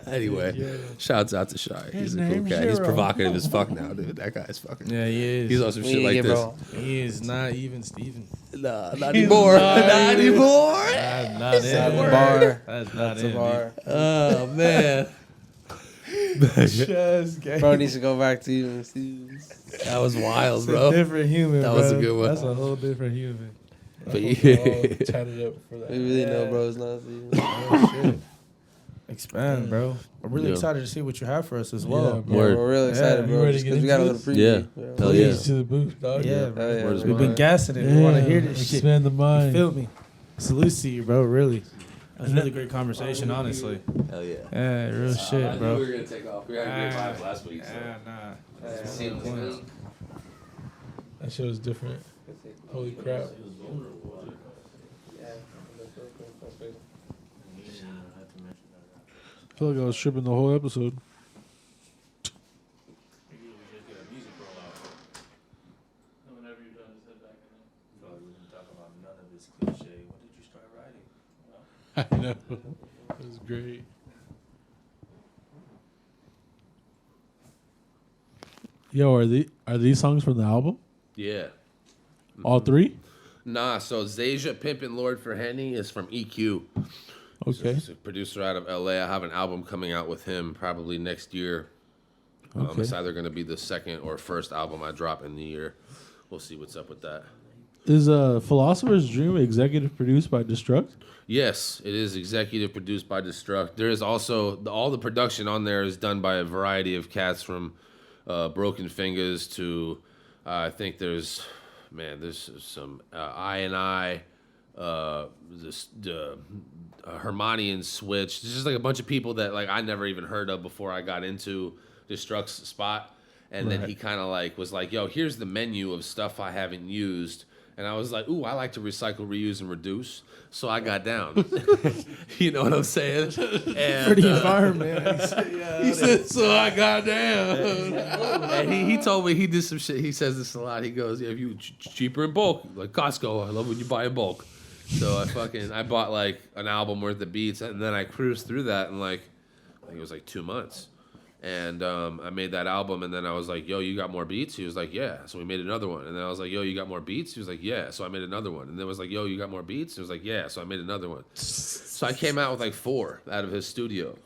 Anyway, shouts out to Shy. He's a cool cat. He's provocative as fuck now, dude. That guy's fucking. Yeah, he is. He's on some shit like this. He is not even Steven. Nah, not anymore. Not anymore. That's not it. That's a bar. That's not That's a it. bar. Oh man. Bro needs to go back to even Stevens. That was wild, It's bro. a different human, That bro. was a good one. That's a whole different human. But Tatted up for that. We really know, bro. It's not Stevens. Oh, shit. Expand, bro. I'm really Yeah. excited to see what you have for us as Yeah, well. bro. Word. We're real excited, Yeah, you bro. ready Just to because get we got a into little Yeah. preview. Hell yeah. Please to the booth, dog. Yeah, Hell bro. yeah, Word is We've mine. been gassing it. We want to hear this shit. Expand the You mind. feel me? Salute to you, bro. Really. That's a really great conversation, honestly. Hell yeah. Yeah, real shit, we bro. were gonna take off. We had a great vibe last week. So. Nah. That shit was different. Holy crap. I feel like I was tripping the whole episode. I know. It was great. Yo, are these songs from the album? Yeah. All 3? Nah, so Zasia Pimpin' Lord for Henny is from EQ. Okay. He's a producer out of LA. I have an album coming out with him probably next year. Okay. It's either going to be the second or first album I drop in the year we'll see what's up with that. Is Philosopher's Dream executive produced by Destruct? Yes, it is executive produced by Destruct. There is also all the production on there is done by a variety of cats from Broken Fingers to I think there's some I Hermione and Switch. There's just like a bunch of people that like I never even heard of before I got into Destruct's spot. And then he kind of like was like, yo, here's the menu of stuff I haven't used. And I was like, ooh, I like to recycle, reuse, and reduce. So I got down. You know what I'm saying? And, For the environment. he said, so I got down. And he told me he did some shit. He says this a lot. He goes, yeah, if you cheaper in bulk, like Costco, I love when you buy in bulk. So I bought like an album worth of beats, and then I cruised through that in like, I think it was like 2 months. And I made that album, and then I was like, yo, you got more beats? He was like, yeah. So we made another one. And then I was like, yo, you got more beats? He was like, yeah. So I made another one. And then it was like, yo, you got more beats? He was like, yeah. So I made another one. So I came out with like 4 out of his studio.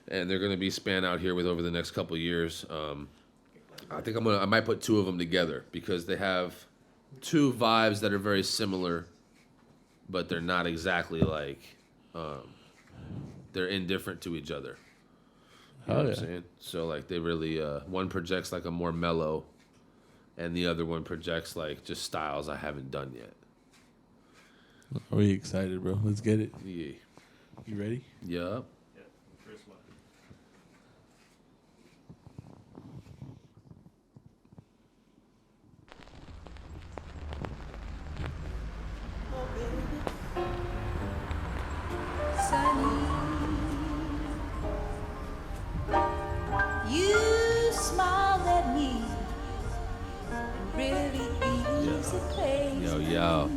And they're going to be spanned out here with over the next couple of years. I think I might put 2 of them together because they have 2 vibes that are very similar, but they're not exactly like, they're indifferent to each other. You know what I'm saying? So like they really one projects like a more mellow, and the other one projects like just styles I haven't done yet. Are we excited, bro? Let's get it. Yeah. You ready? Yup. You smiled at me, really easy place. Yo.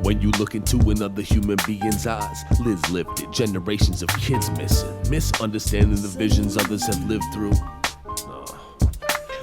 When you look into another human being's eyes, lids lifted, generations of kids missing, misunderstanding the visions others have lived through.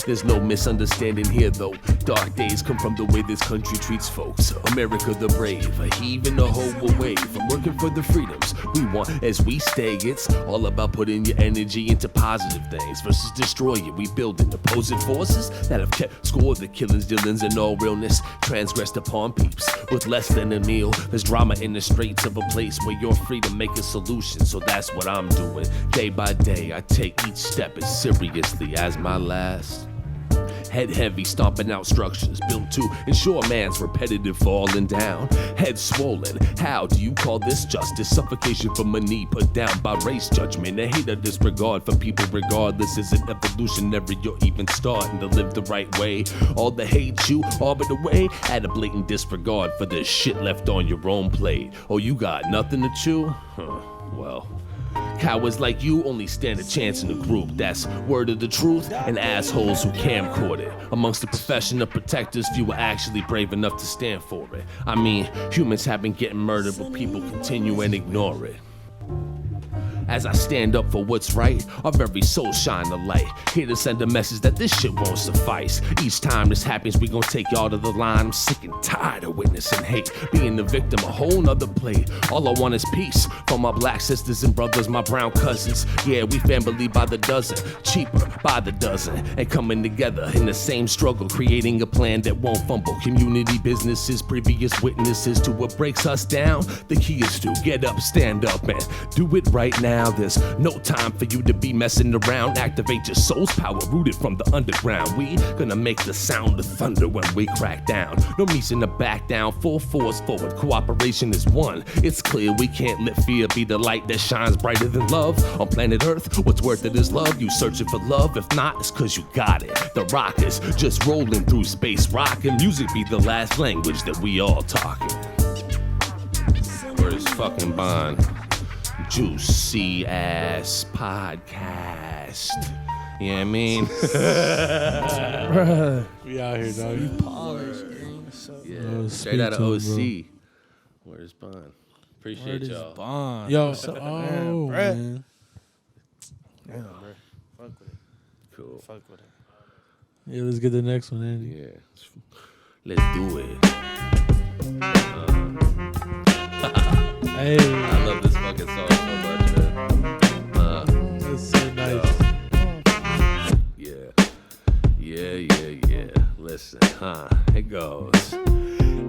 There's no misunderstanding here though. Dark days come from the way this country treats folks. America the brave, a heave and a hoe away from working for the freedoms we want as we stay. It's all about putting your energy into positive things versus destroying, rebuilding opposing forces that have kept score of the killings, dealings, and all realness transgressed upon peeps with less than a meal. There's drama in the streets of a place where you're free to make a solution. So that's what I'm doing. Day by day, I take each step as seriously as my last. Head heavy, stomping out structures built to ensure man's repetitive falling down. Head swollen, how do you call this justice? Suffocation from a knee put down by race judgment. A hate or disregard for people regardless isn't evolutionary. You're even starting to live the right way. All the hate you arbor away, add a blatant disregard for the shit left on your own plate. Oh, you got nothing to chew? Well, cowards like you only stand a chance in a group that's word of the truth, and assholes who camcord it. Amongst the profession of protectors, few are actually brave enough to stand for it. I mean, humans have been getting murdered, but people continue and ignore it. As I stand up for what's right, our very souls shine the light. Here to send a message that this shit won't suffice. Each time this happens, we gon' take y'all to the line. I'm sick and tired of witnessing hate, being the victim, a whole nother plate. All I want is peace for my black sisters and brothers, my brown cousins. Yeah, we family by the dozen, cheaper by the dozen, and coming together in the same struggle, creating a plan that won't fumble. Community businesses, previous witnesses to what breaks us down. The key is to get up, stand up, and do it right now. There's no time for you to be messing around. Activate your soul's power, rooted from the underground. We gonna make the sound of thunder when we crack down. No reason to back down, full force forward. Cooperation is one. It's clear we can't let fear be the light that shines brighter than love. On planet Earth, what's worth it is love. You searching for love? If not, it's cause you got it. The rock is just rolling through space, rockin'. Music be the last language that we all talking. Where's fucking Bond? Juicy ass podcast. You know what I mean? We out here, dog. Yeah, straight out of OC. Where's Bond? Appreciate y'all. Bond. Yo, man. man. Damn, bro. Fuck with it. Cool. Fuck with it. Yeah, let's get the next one, Andy. Yeah. Let's do it. Hey, I love this fucking song so much, man. that's so nice. Yeah. Yeah. Listen, it goes.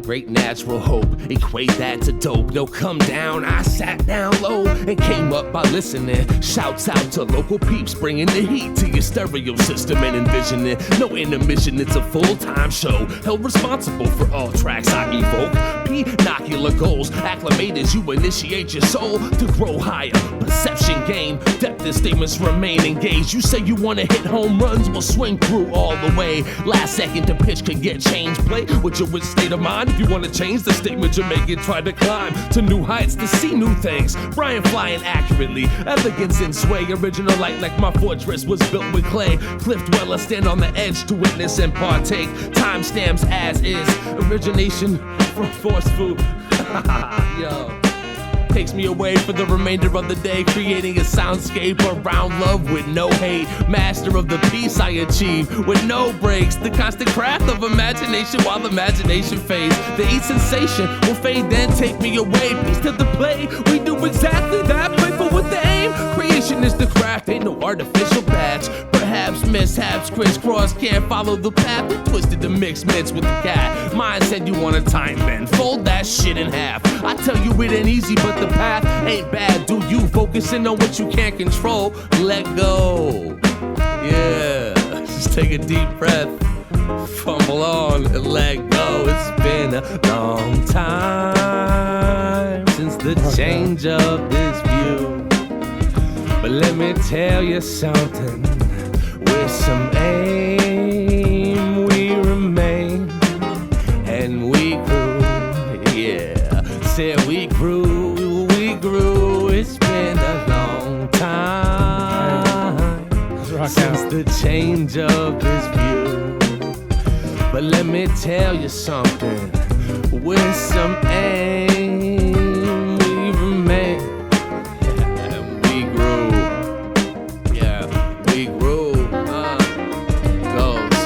Great natural hope, equate that to dope. No, come down, I sat down low and came up by listening. Shouts out to local peeps, bringing the heat to your stereo system and envisioning. No intermission, it's a full-time show. Held responsible for all tracks I evoke. Binocular goals, acclimate as you initiate your soul to grow higher. Perception gain, depth and statements remain engaged. You say you wanna hit home runs, we'll swing through all the way. Last second to pitch could get changed. Play with your state of mind. If you wanna change the statement you're making, try to climb to new heights to see new things. Brian flying accurately, elegance and sway. Original light like my fortress was built with clay. Cliff dweller, stand on the edge to witness and partake. Timestamps as is, origination from force food. Yo. Takes me away for the remainder of the day, creating a soundscape around love with no hate. Master of the peace I achieve with no breaks. The constant craft of imagination while imagination fades. The eat sensation will fade, then take me away. Peace to the play, we do exactly that. Playful with the aim, creation is the craft, ain't no artificial badge. Perhaps mishaps crisscross, can't follow the path. We twisted the mixed mints with the cat. Mine said you want a time bend, fold that shit in half. I tell you it ain't easy, but the path ain't bad. Do you focusing on what you can't control? Let go. Yeah, just take a deep breath. Fumble on and let go. It's been a long time since the change of this view. But let me tell you something. With some aim, we remain and we grew. Yeah, said we grew. It's been a long time since the change of this view. But let me tell you something. With some aim, we remain and we grew. Yeah, we grew. Goes.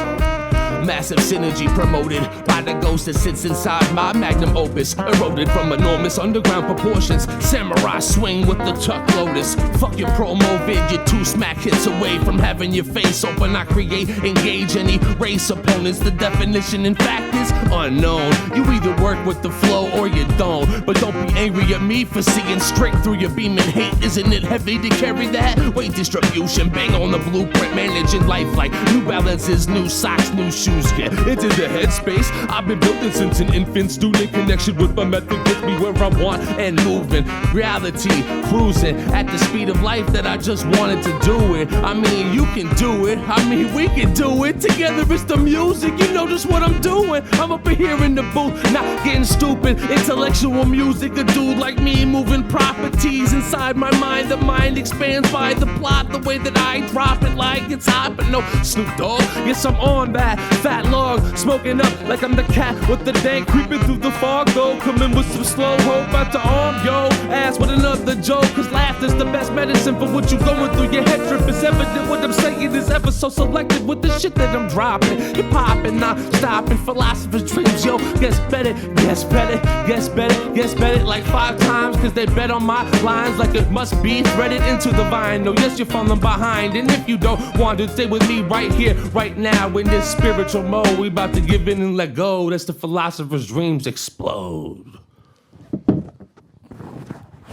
Massive synergy promoted by the ghost that sits inside my magnum opus. Eroded from enormous underground proportions. Samurai swing with the tuck lotus. Fuck your promo vid, you're 2 smack hits away from having your face open. I create, engage, and erase opponents. The definition in fact is unknown. You either work with the flow or you don't. But don't be angry at me for seeing straight through your beaming hate. Isn't it heavy to carry that? Weight distribution, bang on the blueprint, managing life like New Balances, new socks, new shoes. Get into the headspace I've been building since an infant. Student connection with my method gets me where I want and moving. Reality, cruising at the speed of life that I just wanted to do it. I mean, you can do it. I mean, we can do it. Together it's the music. You know just what I'm doing. I'm up in here in the booth, not getting stupid. Intellectual music, a dude like me moving properties inside my mind. The mind expands by the plot, the way that I drop it like it's hot. But no Snoop Dogg, yes I'm on that fat log, smoking up like I'm the cat with the dank, creeping through the fog though, coming with some slow hope, about to arm yo ass with another joke, cause laughter's the best medicine for what you going through. Your head trip is evident, what I'm saying is ever so selective with the shit that I'm dropping. Hip hopping, not stopping, philosophers dreams, yo, guess better, guess better, guess better, guess better, like 5 times, cause they bet on my lines like it must be threaded into the vine. No, yes, you're falling behind, and if you don't want to stay with me right here, right now, in this spiritual mode, we about to give in and let go. That's the philosopher's dreams explode.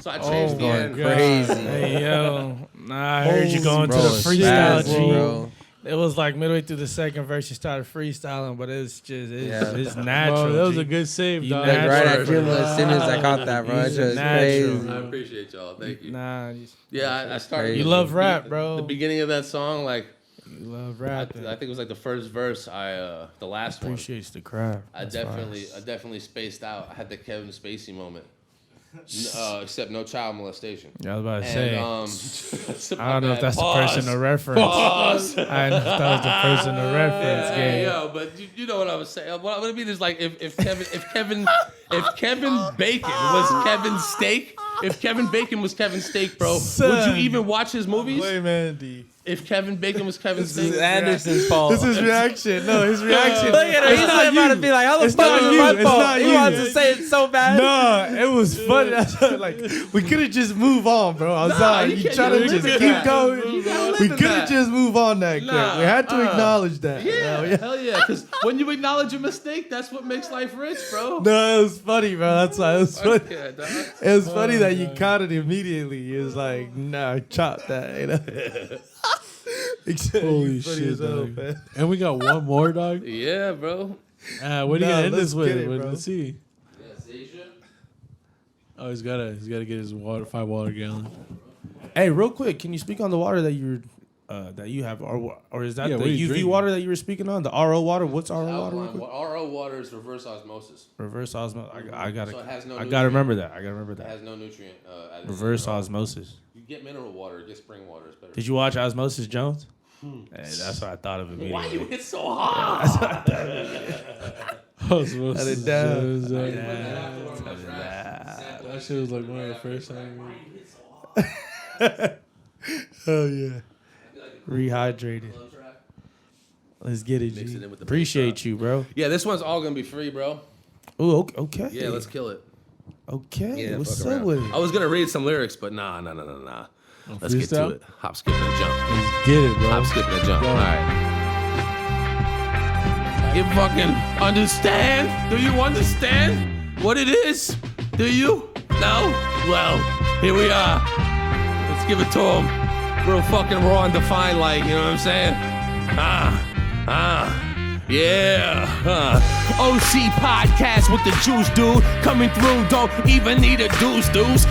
So I changed the end. Crazy. Hey, yo. Nah, I heard you going to the freestyle, G. It was like midway through the second verse, you started freestyling, but it's just, it's natural. Bro, that was G. a good save, dog. Like right at Jimbo, as soon as I caught that, bro, it's just crazy. I appreciate y'all. Thank you. Nah, Yeah, I started. you love rap, bro. The beginning of that song, like, You love rap. I think it was like the first verse. The last one. Appreciates the craft. I definitely spaced out. I had the Kevin Spacey moment. Except no child molestation. Yeah, I was about to say. I don't know if that's the person to reference. Pause. I don't know if that was the person to reference. Yeah, but you know what I was saying. What I mean is like if Kevin Bacon was Kevin Steak, if Kevin Bacon was Kevin Steak, bro, would you even watch his movies? Wait, man, D. if Kevin Bacon was Kevin's This is thing. Anderson's fault. This is reaction. No, his reaction. Look at him. He's not about to be like, how the It's fuck not is you. my It's fault? not He you. wants to say it so bad. No, it was funny. Like we could have just moved on, bro. I'm sorry. You can't- trying you to live just in keep that. going. You gotta live We in could have that. just moved on that quick. Nah, We had to acknowledge that. Yeah, hell yeah. Because when you acknowledge a mistake, that's what makes life rich, bro. No, it was funny, bro. That's why it was funny. Yeah, dog. It was funny that you caught it immediately. It was like, nah, chop that. You know? Holy Funny shit, as hell, dog. man. And we got one more, dog. Yeah, bro. What are you Nah, gonna end let's this with? get it, bro. Let's see. Oh, he's gotta get his 5 water gallon. Hey, real quick, can you speak on the water that you have, or is that Yeah, the what are you UV drinking? water that you were speaking on? The RO water? What's RO water? Real quick? RO water is reverse osmosis. Reverse osmosis. I gotta. So it has no I nutrient. gotta remember that. It has no nutrient. Added. Reverse osmosis. You get mineral water, get spring water. It's better. Did you watch Osmosis Jones? Hey, that's what I thought of immediately. Why you hit so hard? Cut it down. That shit was like one of the first times. Oh, yeah. Rehydrated. Let's get it, Mix G. it in with the Appreciate you, bro. Yeah, this one's all gonna be free, bro. Ooh, okay. Yeah, let's kill it. Okay. Yeah, What's fuck up around. with it? I was gonna read some lyrics, but nah. Let's get to freestyle? it. Hop, skip, and jump. Let's get it, bro. Hop, skip, and jump. Go. All right. You fucking understand? Do you understand what it is? Do you? No? Well, here we are. Let's give it to him. Real fucking raw and defined, like, you know what I'm saying? Yeah. OC podcast with the juice, dude. Coming through, don't even need a deuce.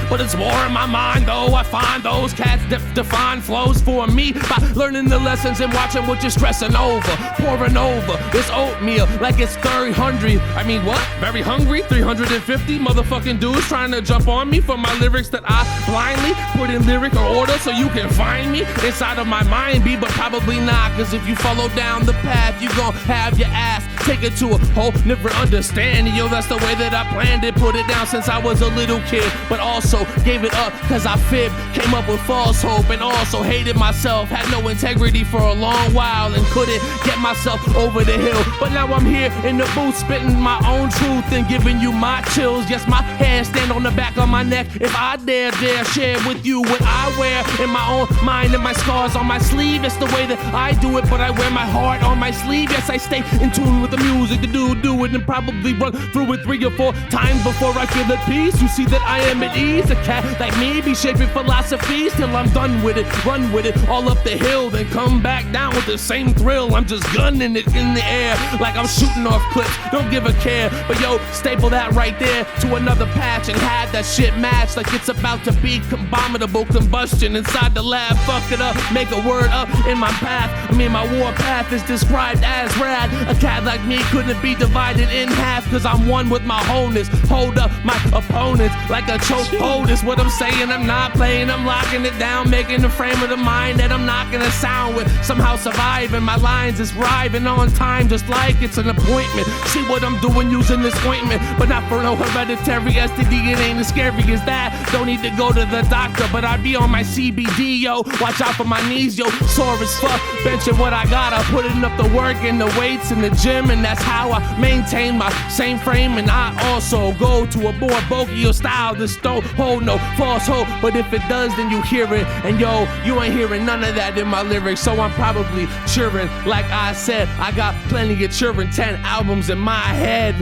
But it's more in my mind, though. I find those cats define flows for me by learning the lessons and watching what you're stressing over. Pouring over this oatmeal like it's 300. I mean, what? Very hungry? 350 motherfucking dudes trying to jump on me for my lyrics that I blindly put in lyric order so you can find me inside of my mind, B, but probably not. Cause if you follow down the path, you gon' have your ass take it to a whole different understanding. Yo, that's the way that I planned it. Put it down since I was a little kid, but also gave it up cause I fibbed, came up with false hope, and also hated myself. Had no integrity for a long while and couldn't get myself over the hill. But now I'm here in the booth spitting my own truth and giving you my chills. Yes, my hands stand on the back of my neck. If I dare share with you what I wear in my own mind and my scars on my sleeve. It's the way that I do it, but I wear my heart on my sleeve. Yes, I stay in tune with the music, the do it and probably run through it 3 or 4 times before I feel at peace. You see that I am at ease. A cat like me be shaping philosophies till I'm done with it. Run with it all up the hill, then come back down with the same thrill. I'm just gunning it in the air like I'm shooting off clips. Don't give a care, but yo, staple that right there to another patch and have that shit match like it's about to be abominable combustion inside the lab. Fuck it up, make a word up in my path. I mean, my war path is described as rad. A cat like me couldn't be divided in half cause I'm one with my wholeness. Hold up my opponents like a choke hold is what I'm saying. I'm not playing, I'm locking it down, making the frame of the mind that I'm not gonna sound with. Somehow surviving, my lines is arriving on time just like it's an appointment. See what I'm doing using this ointment, but not for no hereditary STD. It ain't as scary as that. Don't need to go to the doctor, but I be on my CBD, yo. Watch out for my knees, yo. Sore as fuck, benching what I gotta, putting up the work and the weights in the gym, and that's how I maintain my same frame. And I also go to a more bulkier style. This don't hold no false hope, but if it does, then you hear it. And yo, you ain't hearing none of that in my lyrics, so I'm probably cheering. Like I said, I got plenty of cheering. 10 albums in my head.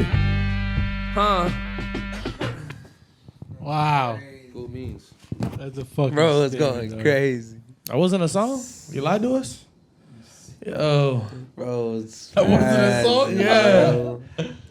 Huh? Wow. Cool beans. That's a fucking Bro, it's statement, going dog. crazy. That wasn't a song? You lied to us? Yo. Bro, it's That wasn't a song? Yeah. Bro.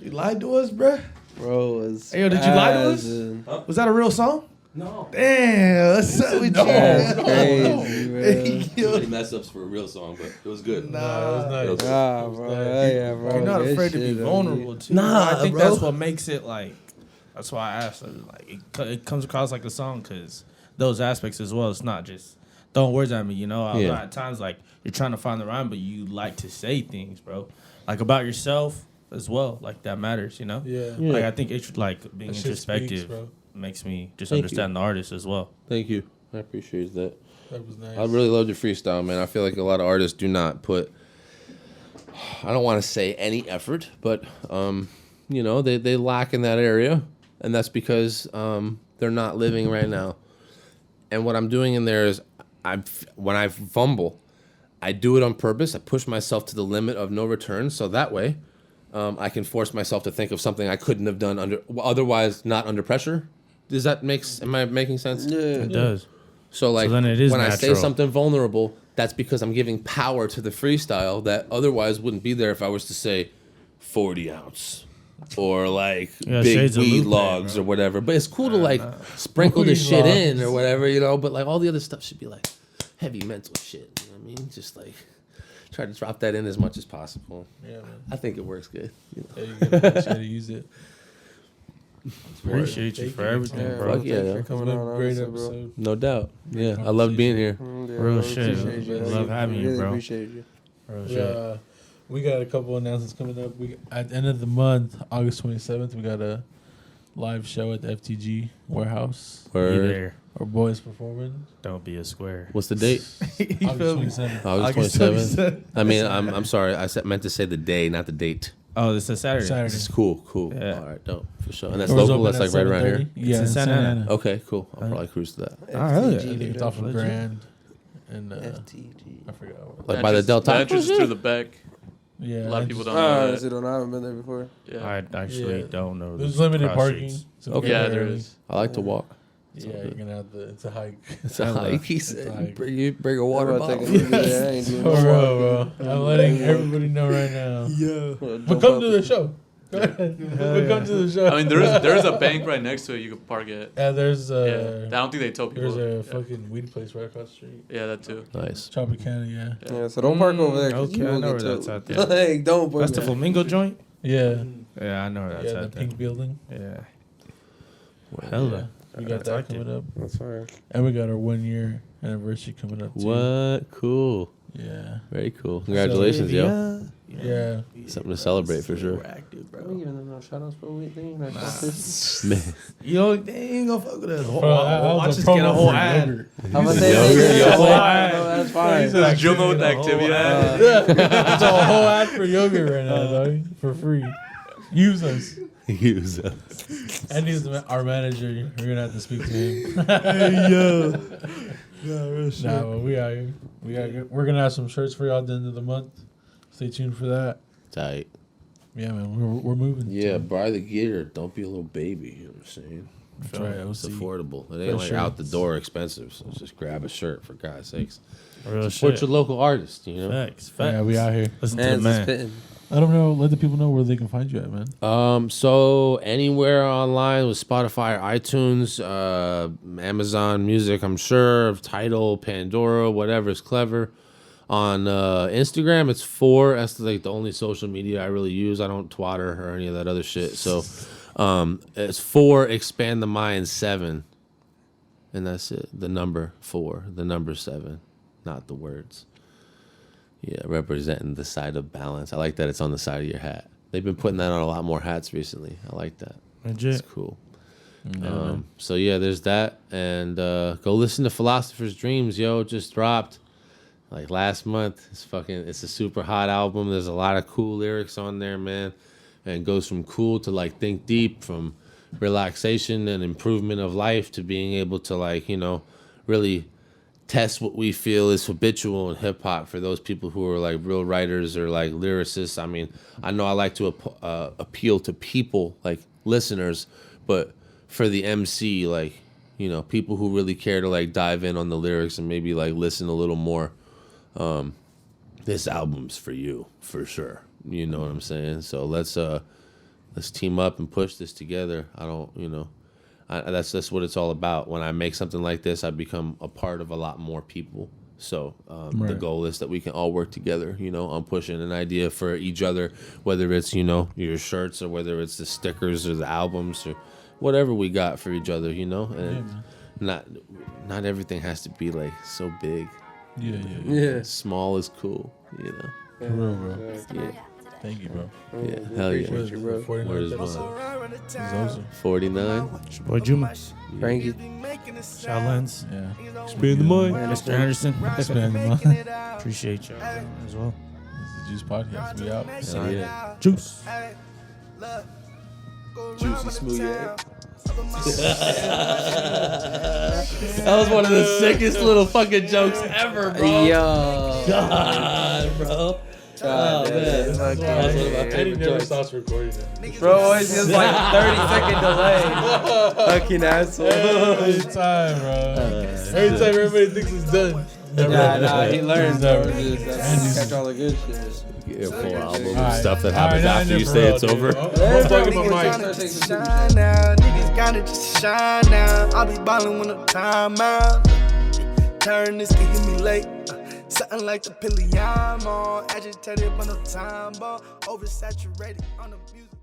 You lied to us, bruh? Bro, it's Hey, yo, did you lie to us? spazzing. Was that a real song? No. Damn, what's up with That's you? crazy, bro. Too many mess ups for a real song, but it was good. Nah. Nice. Ah, bro. Yeah, bro. You're not Good afraid to be shit, vulnerable, too. Nah, I think bro. that's what makes it like. That's why I asked. Like, it comes across like a song because those aspects as well. It's not just throwing words at me, you know. A lot of times, like you're trying to find the rhyme, but you like to say things, bro, like about yourself as well. Like that matters, you know. Yeah. Like I think it's like being That shit introspective speaks, bro. makes me just Thank understand the artist as well. Thank you. I appreciate that. That was nice. I really loved your freestyle, man. I feel like a lot of artists do not put, I don't want to say any effort, but, you know, they lack in that area. And that's because they're not living right now. And what I'm doing in there is, when I fumble, I do it on purpose. I push myself to the limit of no return. So that way, I can force myself to think of something I couldn't have done otherwise not under pressure. Does that am I making sense? Yeah, It does. So like then it is when I say natural. something vulnerable, that's because I'm giving power to the freestyle that otherwise wouldn't be there if I was to say 40 ounce or like Yeah, big shades of weed Lupe, logs bro. or whatever. But it's cool to like sprinkle this Weed shit in logs. or whatever, you know. But like all the other stuff should be like heavy mental shit. You know what I mean? Just like try to drop that in as much as possible. Yeah, man. I think it works good. You know? Yeah, you gotta try to use it. Appreciate you for everything, Yeah, bro. Fuck yeah, thanks for yeah. It's coming been on. a great honestly, bro. episode. No doubt. Yeah, I loved being here. Yeah, Real I shit. appreciate you. Love having you, really bro. Appreciate you. Real We, shit. we got a couple announcements coming up. At the end of the month, August 27th, we got a live show at the FTG Warehouse. Be Word. there. Our boys performing. Don't be a square. What's the date? August 27th. August 27th. I mean, I'm sorry. Meant to say the day, not the date. Oh, this is Saturday. Saturday. It's cool. Yeah. All right, dope for sure. And that's Doors local. open That's at like right around here. 7:30. Yeah, in in Santa Santa Ana. Ana. Okay, cool. I'll probably cruise to that. Oh, hell yeah. FTG, I think it's off of legit. Grand. And FTG. I forgot what. Like by the Del The Taco. entrance is through the back. Yeah, A lot of people don't Oh, know is that. it on? I haven't been there before. Yeah, I actually Yeah. don't know. There's this limited cross parking. streets. So Okay. yeah, get there early. is. I like to walk. Yeah, you're gonna have to. It's a hike. It's a hike. He said, hike. bring a water I'm bottle. about to take a look at that. I ain't doing For no real, walking. bro. I'm letting everybody know right now. Yeah. But come to the show. Go ahead. But come to the show. I mean, there is a bank right next to it you could park at. Yeah, there's Yeah, I don't think they tell people. there's a yeah. fucking weed place right across the street. Yeah, that too. Nice. Tropicana, yeah. Yeah, so don't park over there. 'cause Okay, you I will know get where that's towed. at there. Like, don't park That's the there. Flamingo joint? Yeah. Yeah, I know where that's Yeah, the at there. pink building. Yeah. Yeah. Hella. We got I like that coming it. up. That's fine. And we got our 1 year anniversary coming up too. What? Cool. Yeah. Very cool. Congratulations, yo. Yeah. Something to celebrate for sure. I'm giving them no shout outs for a week thing. Nah. Man. Yo, they ain't gonna fuck with us. Bro, that was Watch a us get a promo whole for ad. yogurt. I'm gonna say Yo, this. yo, No, yo. that's fine. This Juma with the activity ad. Yeah. It's a whole ad for yogurt right now, dog. For free. Use us. Use us. And he's our manager. We're gonna have to speak to him. Hey yo. Nah, but we out here. We're gonna have some shirts for y'all at the end of the month. Stay tuned for that. Tight. Yeah, man, we're moving. Yeah, buy the gear. Don't be a little baby. You know what I'm saying? That's right. It's OC. affordable. It ain't For like sure. out the door expensive. So just grab a shirt for God's sakes. Real Support shit. your local artist. You know. Facts. Yeah, we out here. Listen to the Hands is man. spitting. I don't know. Let the people know where they can find you at, man. So anywhere online with Spotify or iTunes, Amazon Music, I'm sure, Tidal, Pandora, whatever is clever. On Instagram, it's that's like the only social media I really use. I don't Twitter or any of that other shit. So it's Expandthemind 7. And that's it. The number 4, the number 7, not the words. Yeah, representing the side of balance. I like that it's on the side of your hat. They've been putting that on a lot more hats recently. I like that. Legit. It's cool. So yeah, there's that. And go listen to Philosophers Dreams, yo. It just dropped like last month. It's a super hot album. There's a lot of cool lyrics on there, man. And it goes from cool to like think deep, from relaxation and improvement of life to being able to like, you know, really test what we feel is habitual in hip hop for those people who are like real writers or like lyricists. I mean, I know I like to appeal to people like listeners, but for the MC, like, you know, people who really care to like dive in on the lyrics and maybe like listen a little more, this album's for you for sure. You know what I'm saying? So let's team up and push this together. That's what it's all about. When I make something like this, I become a part of a lot more people. So the Right. goal is that we can all work together, you know, on pushing an idea for each other, whether it's, you know, your shirts or whether it's the stickers or the albums or whatever we got for each other, you know. And not everything has to be like so big. Yeah. Yeah. Small is cool, you know. For real, bro. Yeah. Thank you, bro. Yeah, hell yeah. Appreciate you, bro. 49 Where's episode. mine? Zozo. 49. It's your boy Juma. Frankie. Shadlands. Yeah. Expand the mind. Mr. Anderson. Expand the mind. Appreciate y'all as well. This is the Juice Podcast. We out. Hell yeah. Juice. Juicy smooth. That was one of the sickest little fucking jokes ever, bro. Yo. God, bro. Oh, man. I didn't never stops recording that. Bro always gives like 30-second delay. Fucking asshole. Every time, bro. Every time everybody thinks it's done. Nah, he learns, bro. Never. Just catch all the good shit. Yeah, full album Alright. stuff that happens Alright, after nah, you for say real, it's dude. over. I'm plugging my Niggas mic. gotta just shine now. Niggas gotta just shine now. I'll be ballin' when the time out. Turn this can hit me late. Something like the pilly I'm on. Agitated but no time bomb. Oversaturated on the music.